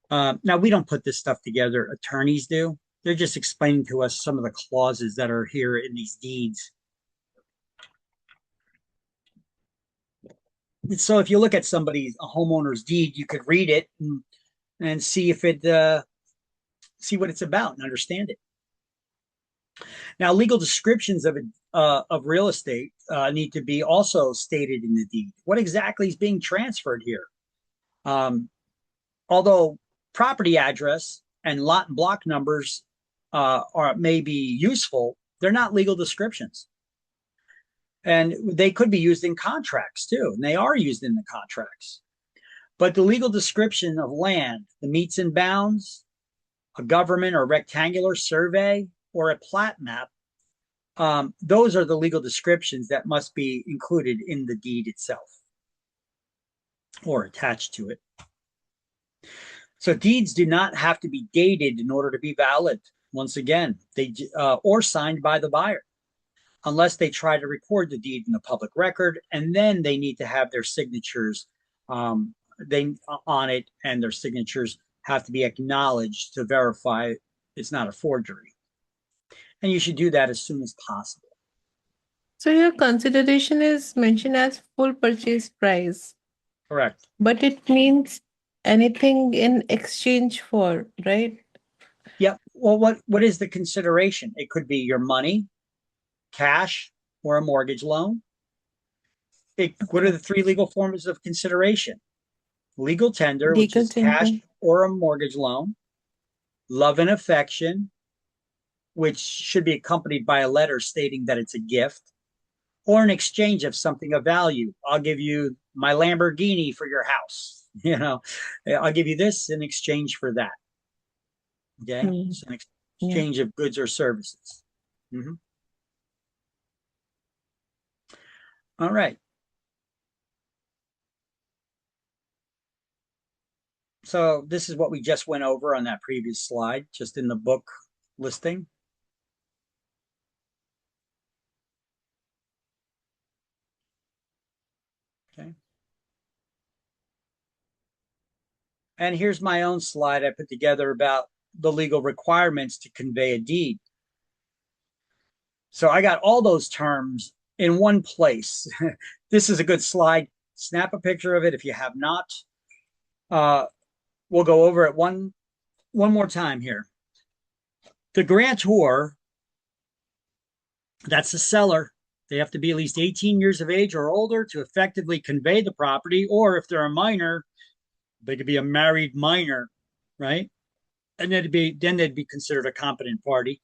Now, we don't put this stuff together, attorneys do. They're just explaining to us some of the clauses that are here in these deeds. So if you look at somebody's a homeowner's deed, you could read it and see if it see what it's about and understand it. Now, legal descriptions of real estate need to be also stated in the deed. What exactly is being transferred here? Although property address and lot and block numbers may be useful, they're not legal descriptions. And they could be used in contracts too, and they are used in the contracts. But the legal description of land, the metes and bounds, a government or rectangular survey, or a plat map, those are the legal descriptions that must be included in the deed itself or attached to it. So deeds do not have to be dated in order to be valid. Once again, they or signed by the buyer, unless they try to record the deed in the public record, and then they need to have their signatures on it, and their signatures have to be acknowledged to verify it's not a forgery. And you should do that as soon as possible. So your consideration is mentioned as full purchase price. Correct. But it means anything in exchange for, right? Yep. Well, what is the consideration? It could be your money, cash, or a mortgage loan. What are the three legal forms of consideration? Legal tender, which Legal is cash tender. or a mortgage loan. Love and affection, which should be accompanied by a letter stating that it's a gift, or an exchange of something of value. I'll give you my Lamborghini for your house. You know, I'll give you this in exchange for that. Okay. It's an exchange of goods or services. Mm-hmm. All right. So this is what we just went over on that previous slide, just in the book listing. Okay. And here's my own slide I put together about the legal requirements to convey a deed. So I got all those terms in one place. This is a good slide. Snap a picture of it if you have not. We'll go over it one more time here. The grantor, that's the seller. They have to be at least 18 years of age or older to effectively convey the property, or if they're a minor, they could be a married minor, right? And then they'd be considered a competent party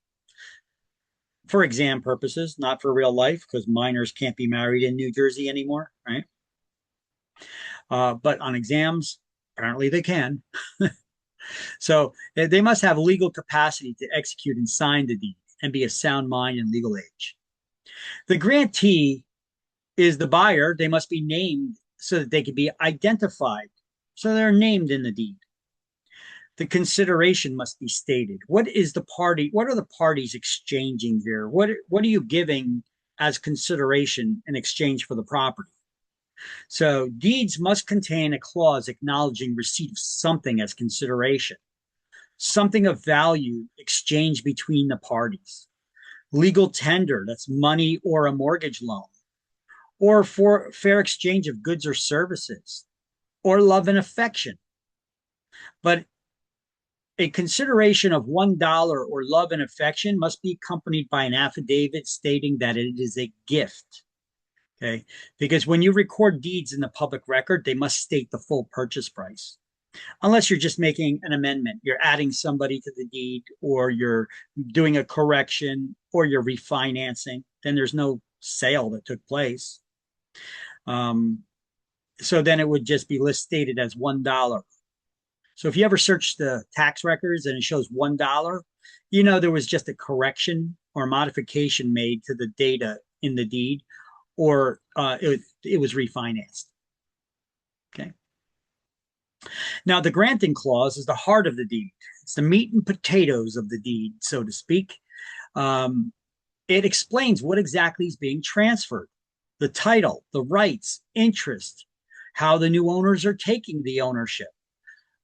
for exam purposes, not for real life, because minors can't be married in New Jersey anymore, right? But on exams, apparently they can. So they must have legal capacity to execute and sign the deed and be a sound mind and legal age. The grantee is the buyer. They must be named so that they can be identified. So they're named in the deed. The consideration must be stated. What are the parties exchanging here? What are you giving as consideration in exchange for the property? So deeds must contain a clause acknowledging receipt of something as consideration, something of value exchanged between the parties. Legal tender, that's money or a mortgage loan, or for fair exchange of goods or services, or love and affection. But A consideration of $1 or love and affection must be accompanied by an affidavit stating that it is a gift. Okay. Because when you record deeds in the public record, they must state the full purchase price. Unless you're just making an amendment, you're adding somebody to the deed, or you're doing a correction, or you're refinancing, then there's no sale that took place. So then it would just be list stated as $1. So if you ever search the tax records and it shows $1, you know there was just a correction or modification made to the data in the deed, or it was refinanced. Okay. Now, the granting clause is the heart of the deed. It's the meat and potatoes of the deed, so to speak. It explains what exactly is being transferred, the title, the rights, interest, how the new owners are taking the ownership.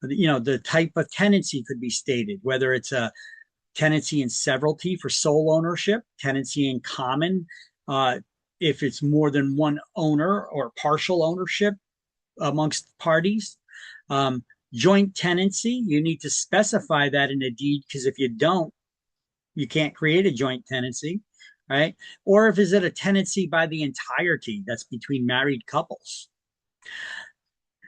You know, the type of tenancy could be stated, whether it's a tenancy in severalty for sole ownership, tenancy in common, if it's more than one owner, or partial ownership amongst parties. Joint tenancy, you need to specify that in a deed, because if you don't, you can't create a joint tenancy, right? Or if is it a tenancy by the entirety, that's between married couples.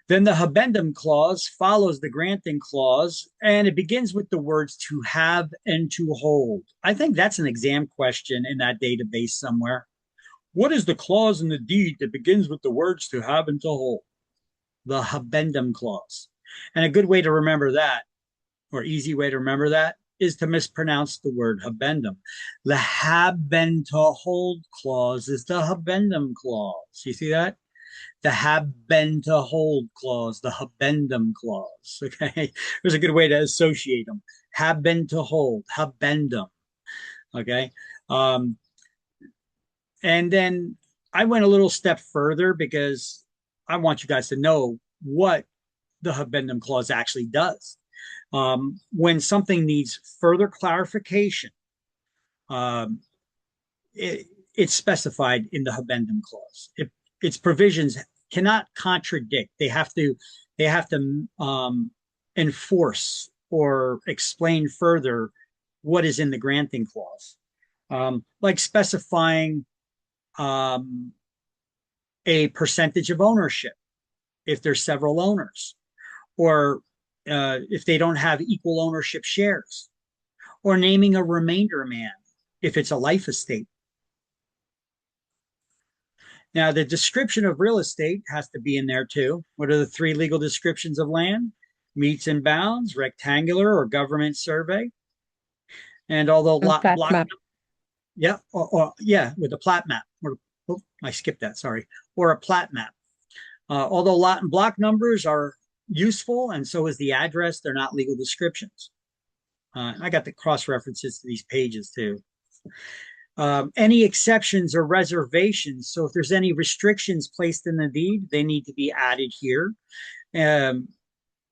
Then the habendum clause follows the granting clause, and it begins with the words to have and to hold. I think that's an exam question in that database somewhere. What is the clause in the deed that begins with the words to have and to hold? The habendum clause. And a good way to remember that, or easy way to remember that, is to mispronounce the word habendum. The haben to hold clause is the habendum clause. You see that? The haben to hold clause, the habendum clause. Okay. There's a good way to associate them. Haben to hold, habendum. Okay. And then I went a little step further because I want you guys to know what the habendum clause actually does. When something needs further clarification, it's specified in the habendum clause. Its provisions cannot contradict. They have to enforce or explain further what is in the granting clause, like specifying a percentage of ownership if there's several owners, or if they don't have equal ownership shares, or naming a remainder man if it's a life estate. Now, the description of real estate has to be in there too. What are the 3 legal descriptions of land? Meets and bounds, rectangular or government survey. And although Plat map. yeah, yeah, with a plat map. Oh, I skipped that, sorry. Or a plat map. Although lot and block numbers are useful, and so is the address, they're not legal descriptions. I got the cross references to these pages too. Any exceptions or reservations. So if there's any restrictions placed in the deed, they need to be added here.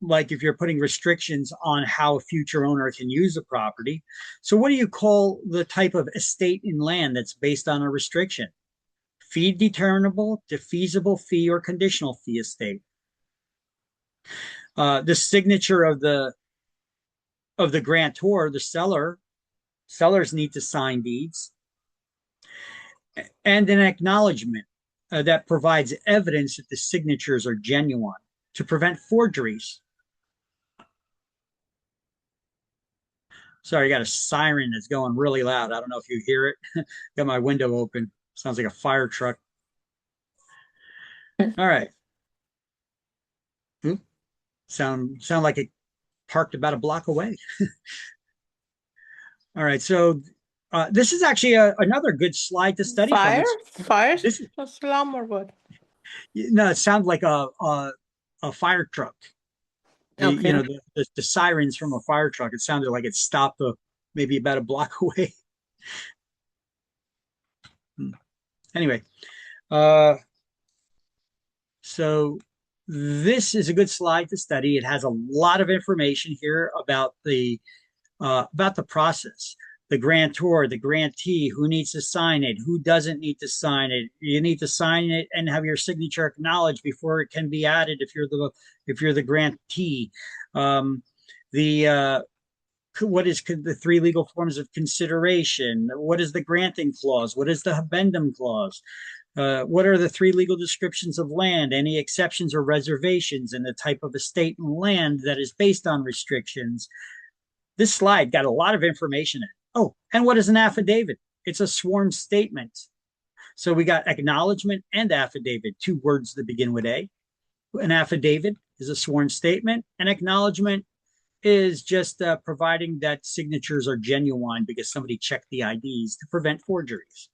Like if you're putting restrictions on how a future owner can use a property. So what do you call the type of estate in land that's based on a restriction? Fee determinable, defeasible fee, or conditional fee estate. The signature of the grantor, the sellers need to sign deeds, and an acknowledgement that provides evidence that the signatures are genuine to prevent forgeries. Sorry, I got a siren that's going really loud. I don't know if you hear it. Got my window open. Sounds like a fire truck. All right. Ooh, sound like it parked about a block away. All right. So this is actually another good slide to study Fire? from. Fire This, alarm or what? no, it sounds like a fire truck. Okay. You know, the sirens from a fire truck. It sounded like it stopped maybe about a block away. Anyway, so this is a good slide to study. It has a lot of information here about the process, the grantor, the grantee, who needs to sign it, who doesn't need to sign it. You need to sign it and have your signature acknowledged before it can be added if you're the grantee. what is the three legal forms of consideration? What is the granting clause? What is the habendum clause? What are the three legal descriptions of land? Any exceptions or reservations in the type of estate and land that is based on restrictions? This slide got a lot of information in it. Oh, and what is an affidavit? It's a sworn statement. So we got acknowledgement and affidavit, two words that begin with A. An affidavit is a sworn statement. An acknowledgement is just providing that signatures are genuine because somebody checked the IDs to prevent forgeries.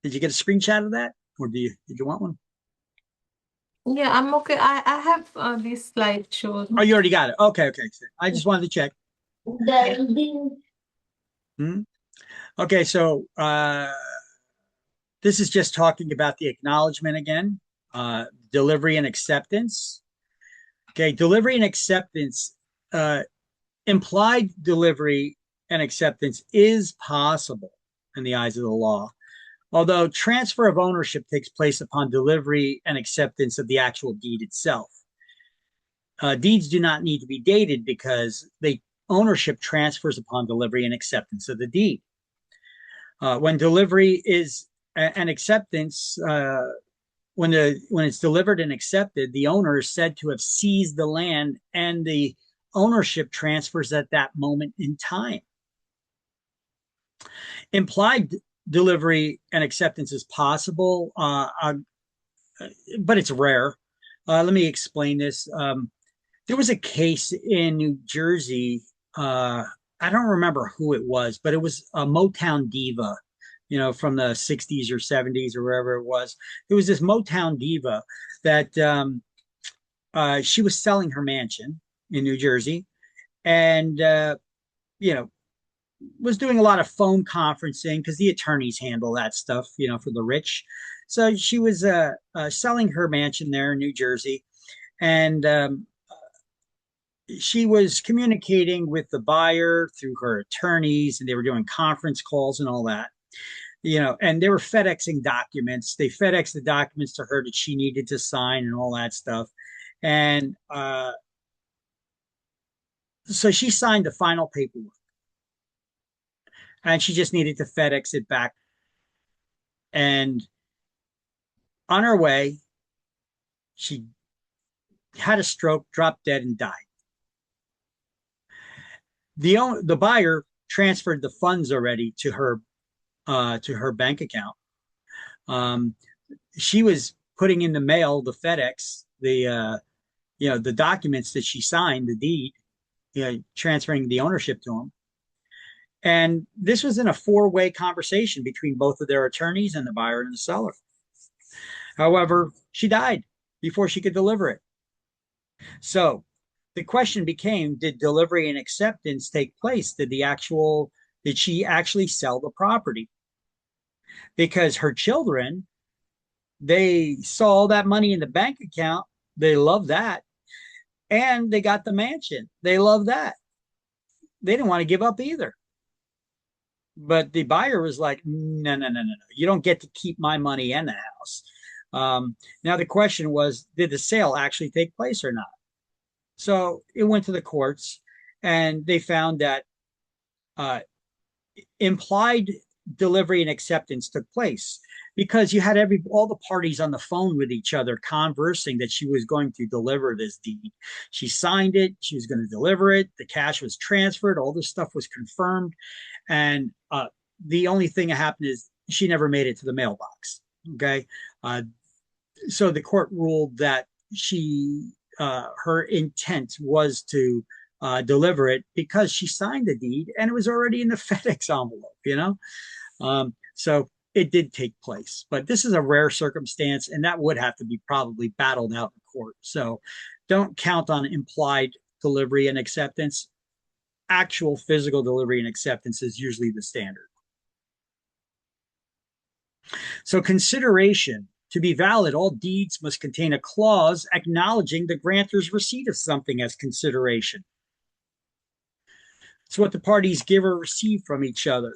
Did you get a screenshot of that, or did you want one? Yeah, I'm okay. I have these slideshows. Oh, you already got it. Okay. I just wanted to check. Hmm? Okay, so this is just talking about the acknowledgement again, delivery and acceptance. Okay, delivery and acceptance, implied delivery and acceptance is possible in the eyes of the law, although transfer of ownership takes place upon delivery and acceptance of the actual deed itself. Deeds do not need to be dated because ownership transfers upon delivery and acceptance of the deed. When delivery is an acceptance, when it's delivered and accepted, the owner is said to have seized the land, and the ownership transfers at that moment in time. Implied delivery and acceptance is possible, but it's rare. Let me explain this. There was a case in New Jersey. I don't remember who it was, but it was a Motown diva, from the 60s or 70s or wherever it was. There was this Motown diva that she was selling her mansion in New Jersey, and was doing a lot of phone conferencing because the attorneys handle that stuff, for the rich. So she was selling her mansion there in New Jersey, and she was communicating with the buyer through her attorneys, and they were doing conference calls and all that. And they were FedExing documents. They FedExed the documents to her that she needed to sign and all that stuff. And so she signed the final paperwork, and she just needed to FedEx it back. And on her way, she had a stroke, dropped dead, and died. The buyer transferred the funds already to her bank account. She was putting in the mail, the FedEx, the documents that she signed, the deed, transferring the ownership to him. And this was in a four-way conversation between both of their attorneys and the buyer and the seller. However, she died before she could deliver it. So the question became, did delivery and acceptance take place? Did she actually sell the property? Because her children, they saw all that money in the bank account. They love that. And they got the mansion. They love that. They didn't want to give up either. But the buyer was like, no. You don't get to keep my money and the house. Now, the question was, did the sale actually take place or not? So it went to the courts, and they found that implied delivery and acceptance took place because you had all the parties on the phone with each other conversing that she was going to deliver this deed. She signed it. She was going to deliver it. The cash was transferred. All this stuff was confirmed. And the only thing that happened is she never made it to the mailbox. Okay. So the court ruled that her intent was to deliver it because she signed the deed and it was already in the FedEx envelope, so it did take place. But this is a rare circumstance, and that would have to be probably battled out in court. So don't count on implied delivery and acceptance. Actual physical delivery and acceptance is usually the standard. So consideration. To be valid, all deeds must contain a clause acknowledging the grantor's receipt of something as consideration. It's what the parties give or receive from each other.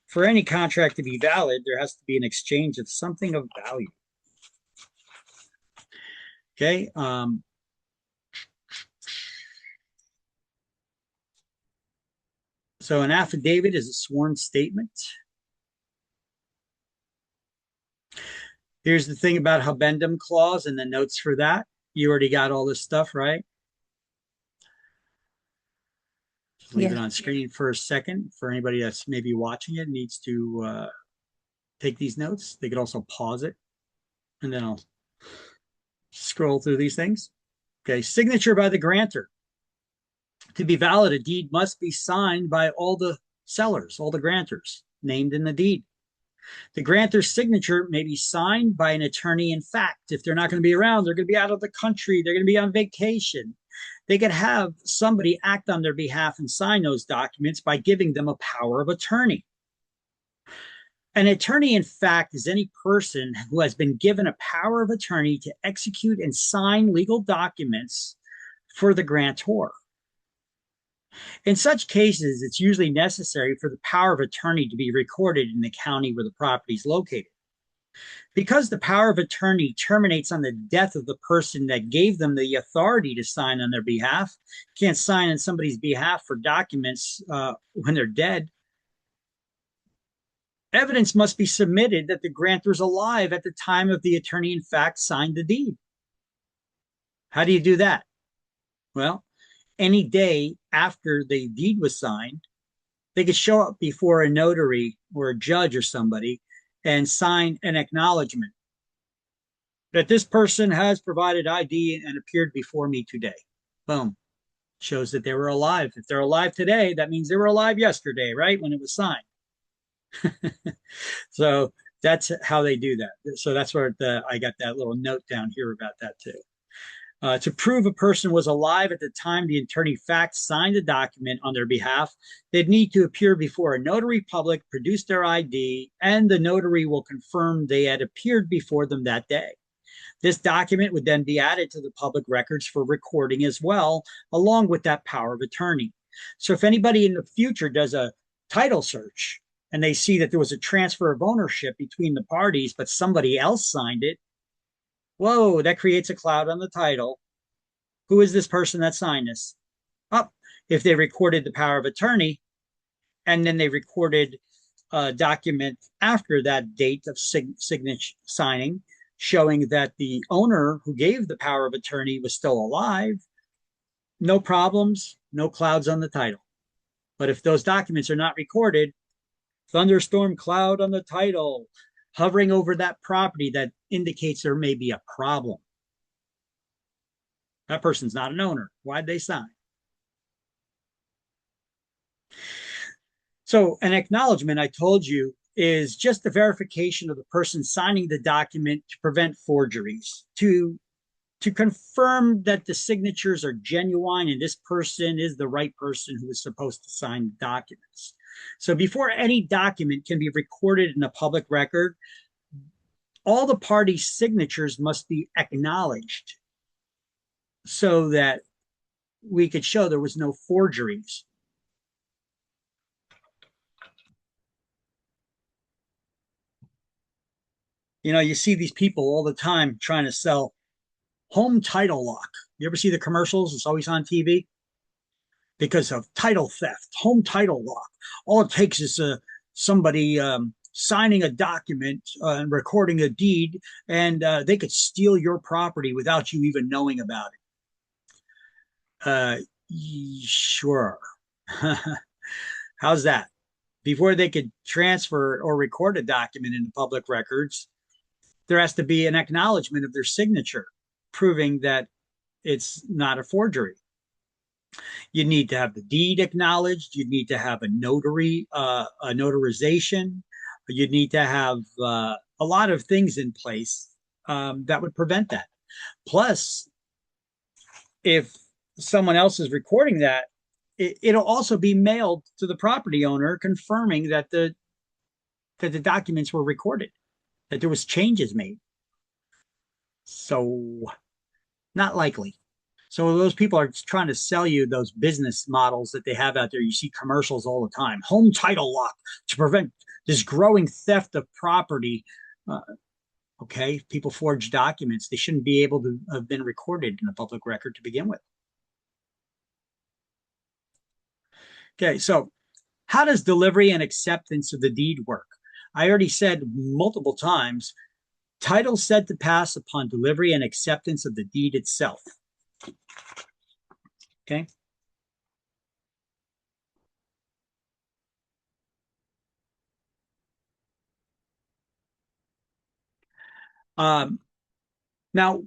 For any contract to be valid, there has to be an exchange of something of value. Okay. So an affidavit is a sworn statement. Here's the thing about habendum clause and the notes for that. You already got all this stuff, right? Just leave it Yeah. on screen for a second for anybody that's maybe watching it needs to take these notes. They could also pause it, and then I'll scroll through these things. Okay, signature by the grantor. To be valid, a deed must be signed by all the sellers, all the grantors named in the deed. The grantor's signature may be signed by an attorney in fact. If they're not going to be around, they're going to be out of the country, they're going to be on vacation. They could have somebody act on their behalf and sign those documents by giving them a power of attorney. An attorney, in fact, is any person who has been given a power of attorney to execute and sign legal documents for the grantor. In such cases, it's usually necessary for the power of attorney to be recorded in the county where the property is located. Because the power of attorney terminates on the death of the person that gave them the authority to sign on their behalf, can't sign on somebody's behalf for documents when they're dead. Evidence must be submitted that the grantor is alive at the time of the attorney in fact signed the deed. How do you do that? Well, any day after the deed was signed, they could show up before a notary or a judge or somebody and sign an acknowledgement that this person has provided ID and appeared before me today. Boom. Shows that they were alive. If they're alive today, that means they were alive yesterday, right? When it was signed. So that's how they do that. So that's where I got that little note down here about that too. To prove a person was alive at the time the attorney fact signed the document on their behalf, they'd need to appear before a notary public, produce their ID, and the notary will confirm they had appeared before them that day. This document would then be added to the public records for recording as well, along with that power of attorney. So if anybody in the future does a title search and they see that there was a transfer of ownership between the parties, but somebody else signed it, whoa, that creates a cloud on the title. Who is this person that signed this? Oh, if they recorded the power of attorney and then they recorded a document after that date of signature signing, showing that the owner who gave the power of attorney was still alive, no problems, no clouds on the title. But if those documents are not recorded, thunderstorm cloud on the title, hovering over that property that indicates there may be a problem. That person's not an owner. Why'd they sign? So an acknowledgement, I told you, is just the verification of the person signing the document to prevent forgeries, to confirm that the signatures are genuine and this person is the right person who is supposed to sign the documents. So before any document can be recorded in a public record, all the parties' signatures must be acknowledged so that we could show there was no forgeries. You know, you see these people all the time trying to sell home title lock. You ever see the commercials? It's always on TV because of title theft, home title lock. All it takes is somebody signing a document and recording a deed, and they could steal your property without you even knowing about it. Sure. How's that? Before they could transfer or record a document into public records, there has to be an acknowledgement of their signature, proving that it's not a forgery. You need to have the deed acknowledged. You need to have a notary, a notarization. You need to have a lot of things in place that would prevent that. Plus, if someone else is recording that, it'll also be mailed to the property owner, confirming that the documents were recorded, that there was changes made. So, not likely. So those people are trying to sell you those business models that they have out there. You see commercials all the time. Home title lock to prevent this growing theft of property. Okay, people forge documents. They shouldn't be able to have been recorded in a public record to begin with. Okay, so how does delivery and acceptance of the deed work? I already said multiple times, title said to pass upon delivery and acceptance of the deed itself. Okay. Um, Now,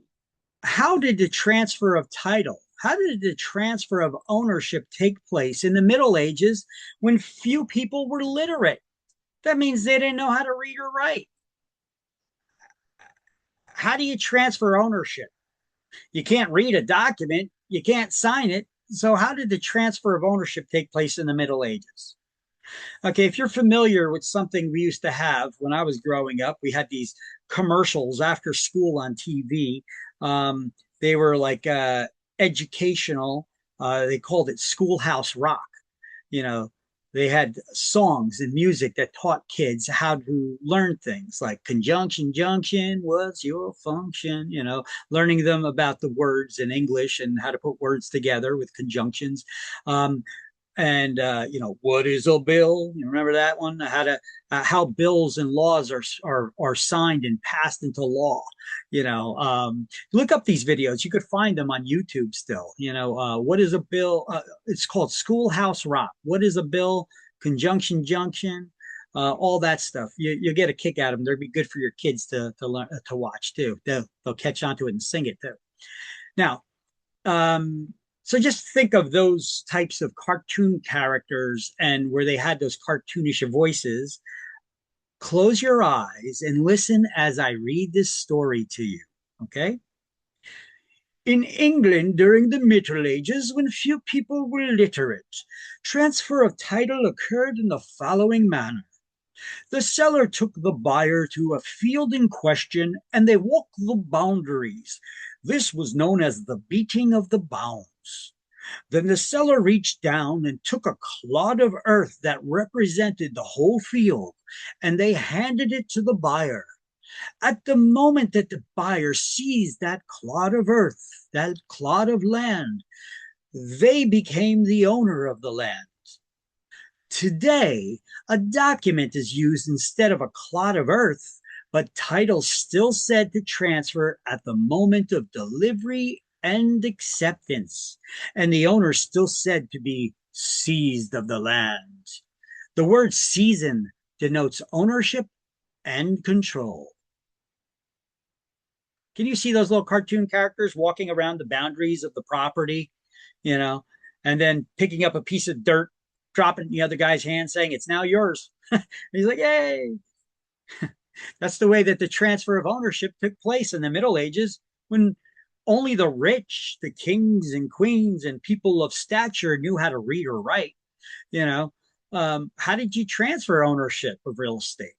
how did the transfer of title, how did the transfer of ownership take place in the Middle Ages when few people were literate? That means they didn't know how to read or write. How do you transfer ownership? You can't read a document, you can't sign it. So, how did the transfer of ownership take place in the Middle Ages? Okay, if you're familiar with something we used to have when I was growing up, we had these commercials after school on TV. They were like educational. They called it Schoolhouse Rock. You know, they had songs and music that taught kids how to learn things like conjunction, junction, what's your function? Learning them about the words in English and how to put words together with conjunctions. Um, and what is a bill? You remember that one? How bills and laws are signed and passed into law. Look up these videos. You could find them on YouTube still. What is a bill? It's called Schoolhouse Rock. What is a bill? Conjunction junction. All that stuff. You'll get a kick out of them. They'd be good for your kids to learn to watch too. They'll catch on to it and sing it too. Now, so just think of those types of cartoon characters and where they had those cartoonish voices. Close your eyes and listen as I read this story to you. Okay? In England during the Middle Ages, when few people were literate, transfer of title occurred in the following manner. The seller took the buyer to a field in question, and they walked the boundaries. This was known as the beating of the bounds. Then the seller reached down and took a clod of earth that represented the whole field, and they handed it to the buyer. At the moment that the buyer seized that clod of earth, that clod of land, they became the owner of the land. Today, a document is used instead of a clod of earth, but title still said to transfer at the moment of delivery and acceptance, and the owner still said to be seized of the land. The word season denotes ownership and control. Can you see those little cartoon characters walking around the boundaries of the property, and then picking up a piece of dirt, dropping it in the other guy's hand, saying, "It's now yours." He's like, "Yay." That's the way that the transfer of ownership took place in the Middle Ages when only the rich, the kings and queens and people of stature knew how to read or write. How did you transfer ownership of real estate?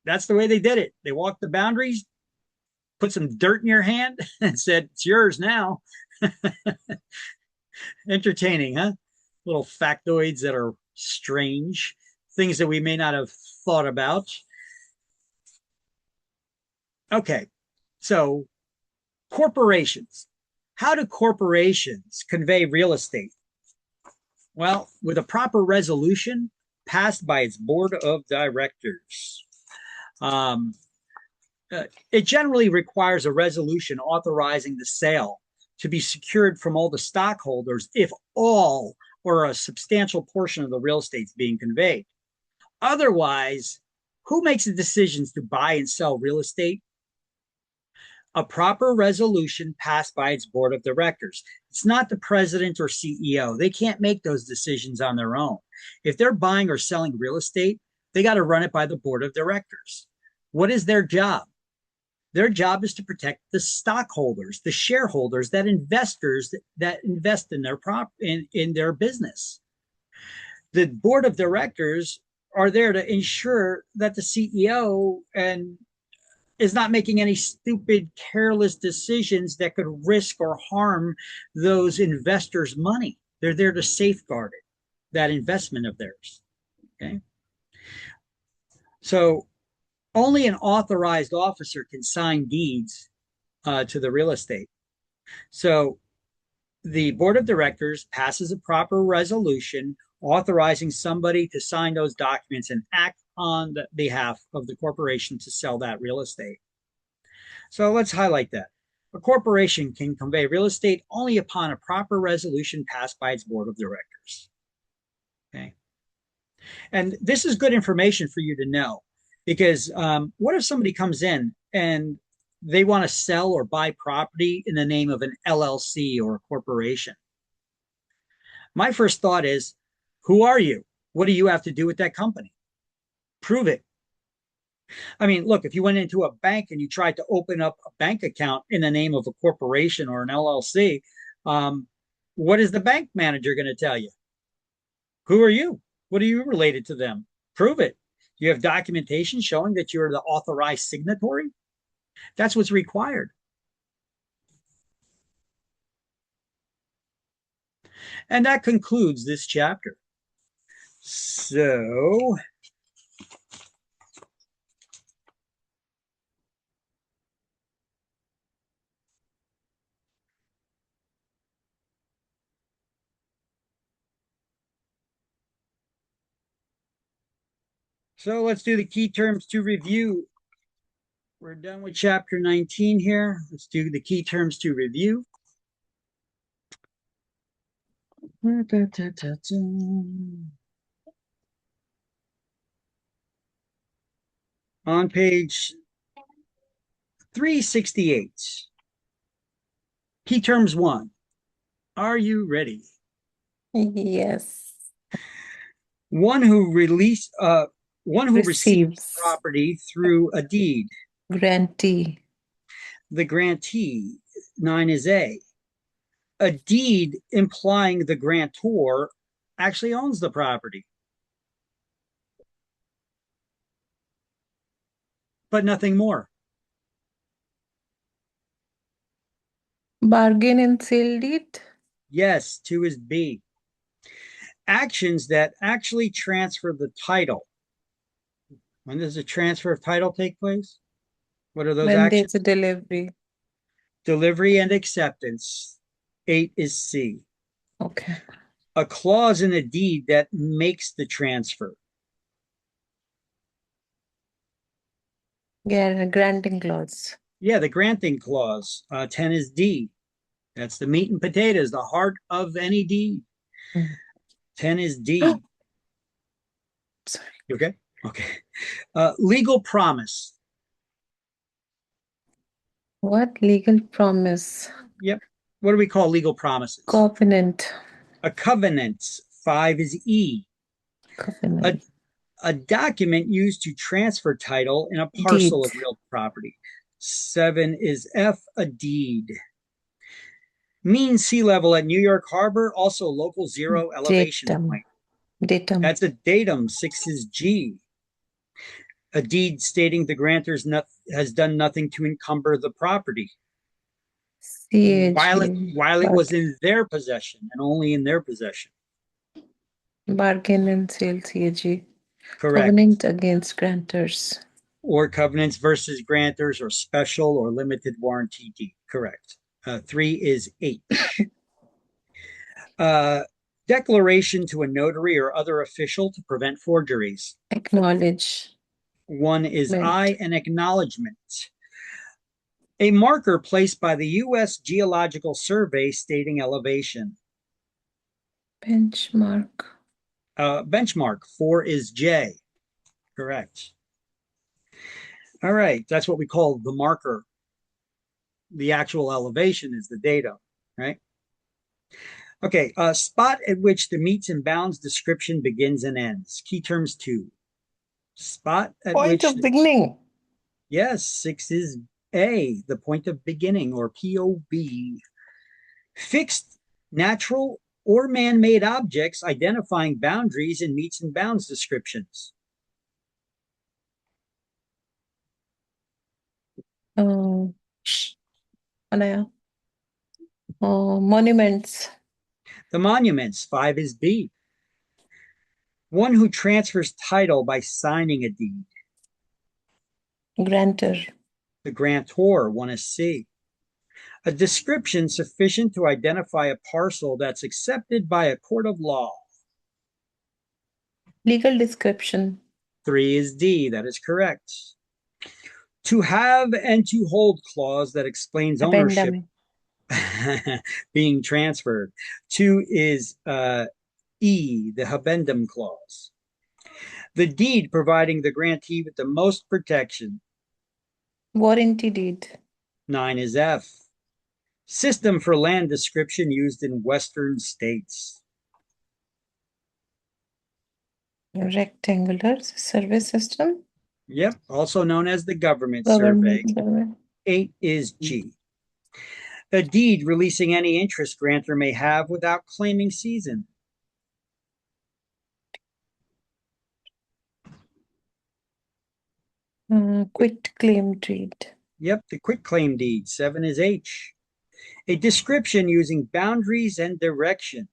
That's the way they did it. They walked the boundaries, put some dirt in your hand, and said, "It's yours now." Entertaining, huh? Little factoids that are strange, things that we may not have thought about. Okay, so corporations. How do corporations convey real estate? Well, with a proper resolution passed by its board of directors. Um, it generally requires a resolution authorizing the sale to be secured from all the stockholders if all or a substantial portion of the real estate is being conveyed. Otherwise, who makes the decisions to buy and sell real estate? A proper resolution passed by its board of directors. It's not the president or CEO. They can't make those decisions on their own. If they're buying or selling real estate, they got to run it by the board of directors. What is their job? Their job is to protect the stockholders, the shareholders, that investors that invest in their business. The board of directors are there to ensure that the CEO is not making any stupid, careless decisions that could risk or harm those investors' money. They're there to safeguard it, that investment of theirs. Okay. So Only an authorized officer can sign deeds to the real estate. So the board of directors passes a proper resolution authorizing somebody to sign those documents and act on the behalf of the corporation to sell that real estate. So let's highlight that. A corporation can convey real estate only upon a proper resolution passed by its board of directors. Okay. And this is good information for you to know because what if somebody comes in and they want to sell or buy property in the name of an LLC or a corporation? My first thought is, who are you? What do you have to do with that company? Prove it. I mean, look, if you went into a bank and you tried to open up a bank account in the name of a corporation or an LLC, what is the bank manager going to tell you? Who are you? What are you related to them? Prove it. You have documentation showing that you're the authorized signatory? That's what's required. And that concludes this chapter. So let's do the key terms to review. We're done with chapter 19 here. Let's do the key terms to review. On page 368, key terms 1. Are you ready? Yes. One who receives Receives. property through a deed. Grantee. The grantee, 9 is A. A deed implying the grantor actually owns the property, but nothing more. Bargain and sale deed. Yes, 2 is B. Actions that actually transfer the title. When does a transfer of title take place? What are those When actions? there's a delivery. Delivery and acceptance. 8 is C. Okay. A clause in a deed that makes the transfer. Yeah, granting clause. Yeah, the granting clause. 10 is D. That's the meat and potatoes, the heart of any deed. 10 is D. Sorry. Okay. Okay. Legal promise. What legal promise? Yep. What do we call legal promises? Covenant. A covenant. 5 is E. Covenant. A document used to transfer title in a parcel Deed. of real property. 7 is F, a deed. Mean sea level at New York Harbor, also local zero elevation point. Datum. That's a datum. 6 is G. A deed stating the grantor has done nothing to encumber the property. While it was in their possession and only in their possession. Bargain and sale, CAG. Correct. Covenant against grantors. Or covenants versus grantors or special or limited warranty deed. Correct. 3 is H. Declaration to a notary or other official to prevent forgeries. Acknowledge. 1 is I, an acknowledgement. A marker placed by the U.S. Geological Survey stating elevation. Benchmark. Benchmark. 4 is J. Correct. All right. That's what we call the marker. The actual elevation is the data, right? Okay. Spot at which the meets and bounds description begins and ends. Key terms 2. Spot at Point which of beginning. Yes, 6 is A, the point of beginning, or POB. Fixed, natural, or man-made objects identifying boundaries in meets and bounds descriptions. Monuments. The monuments, 5 is B. One who transfers title by signing a deed. Grantor. The grantor, one is C. A description sufficient to identify a parcel that's accepted by a court of law. Legal description. 3 is D. That is correct. To have and to hold clause that explains ownership Addendum. being transferred. 2 is E, the habendum clause. The deed providing the grantee with the most protection. Warranty deed. 9 is F. System for land description used in Western states. Rectangular survey system. Yep, also known as the government survey. Government. 8 is G. A deed releasing any interest grantor may have without claiming season. Quit claim deed. Yep, the quitclaim deed. 7 is H. A description using boundaries and direction.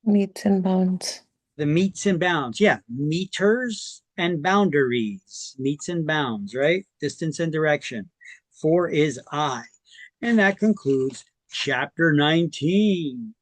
Meets and bounds. The meets and bounds. Yeah, meters and boundaries. Meets and bounds, right? Distance and direction. 4 is I. And that concludes chapter 19.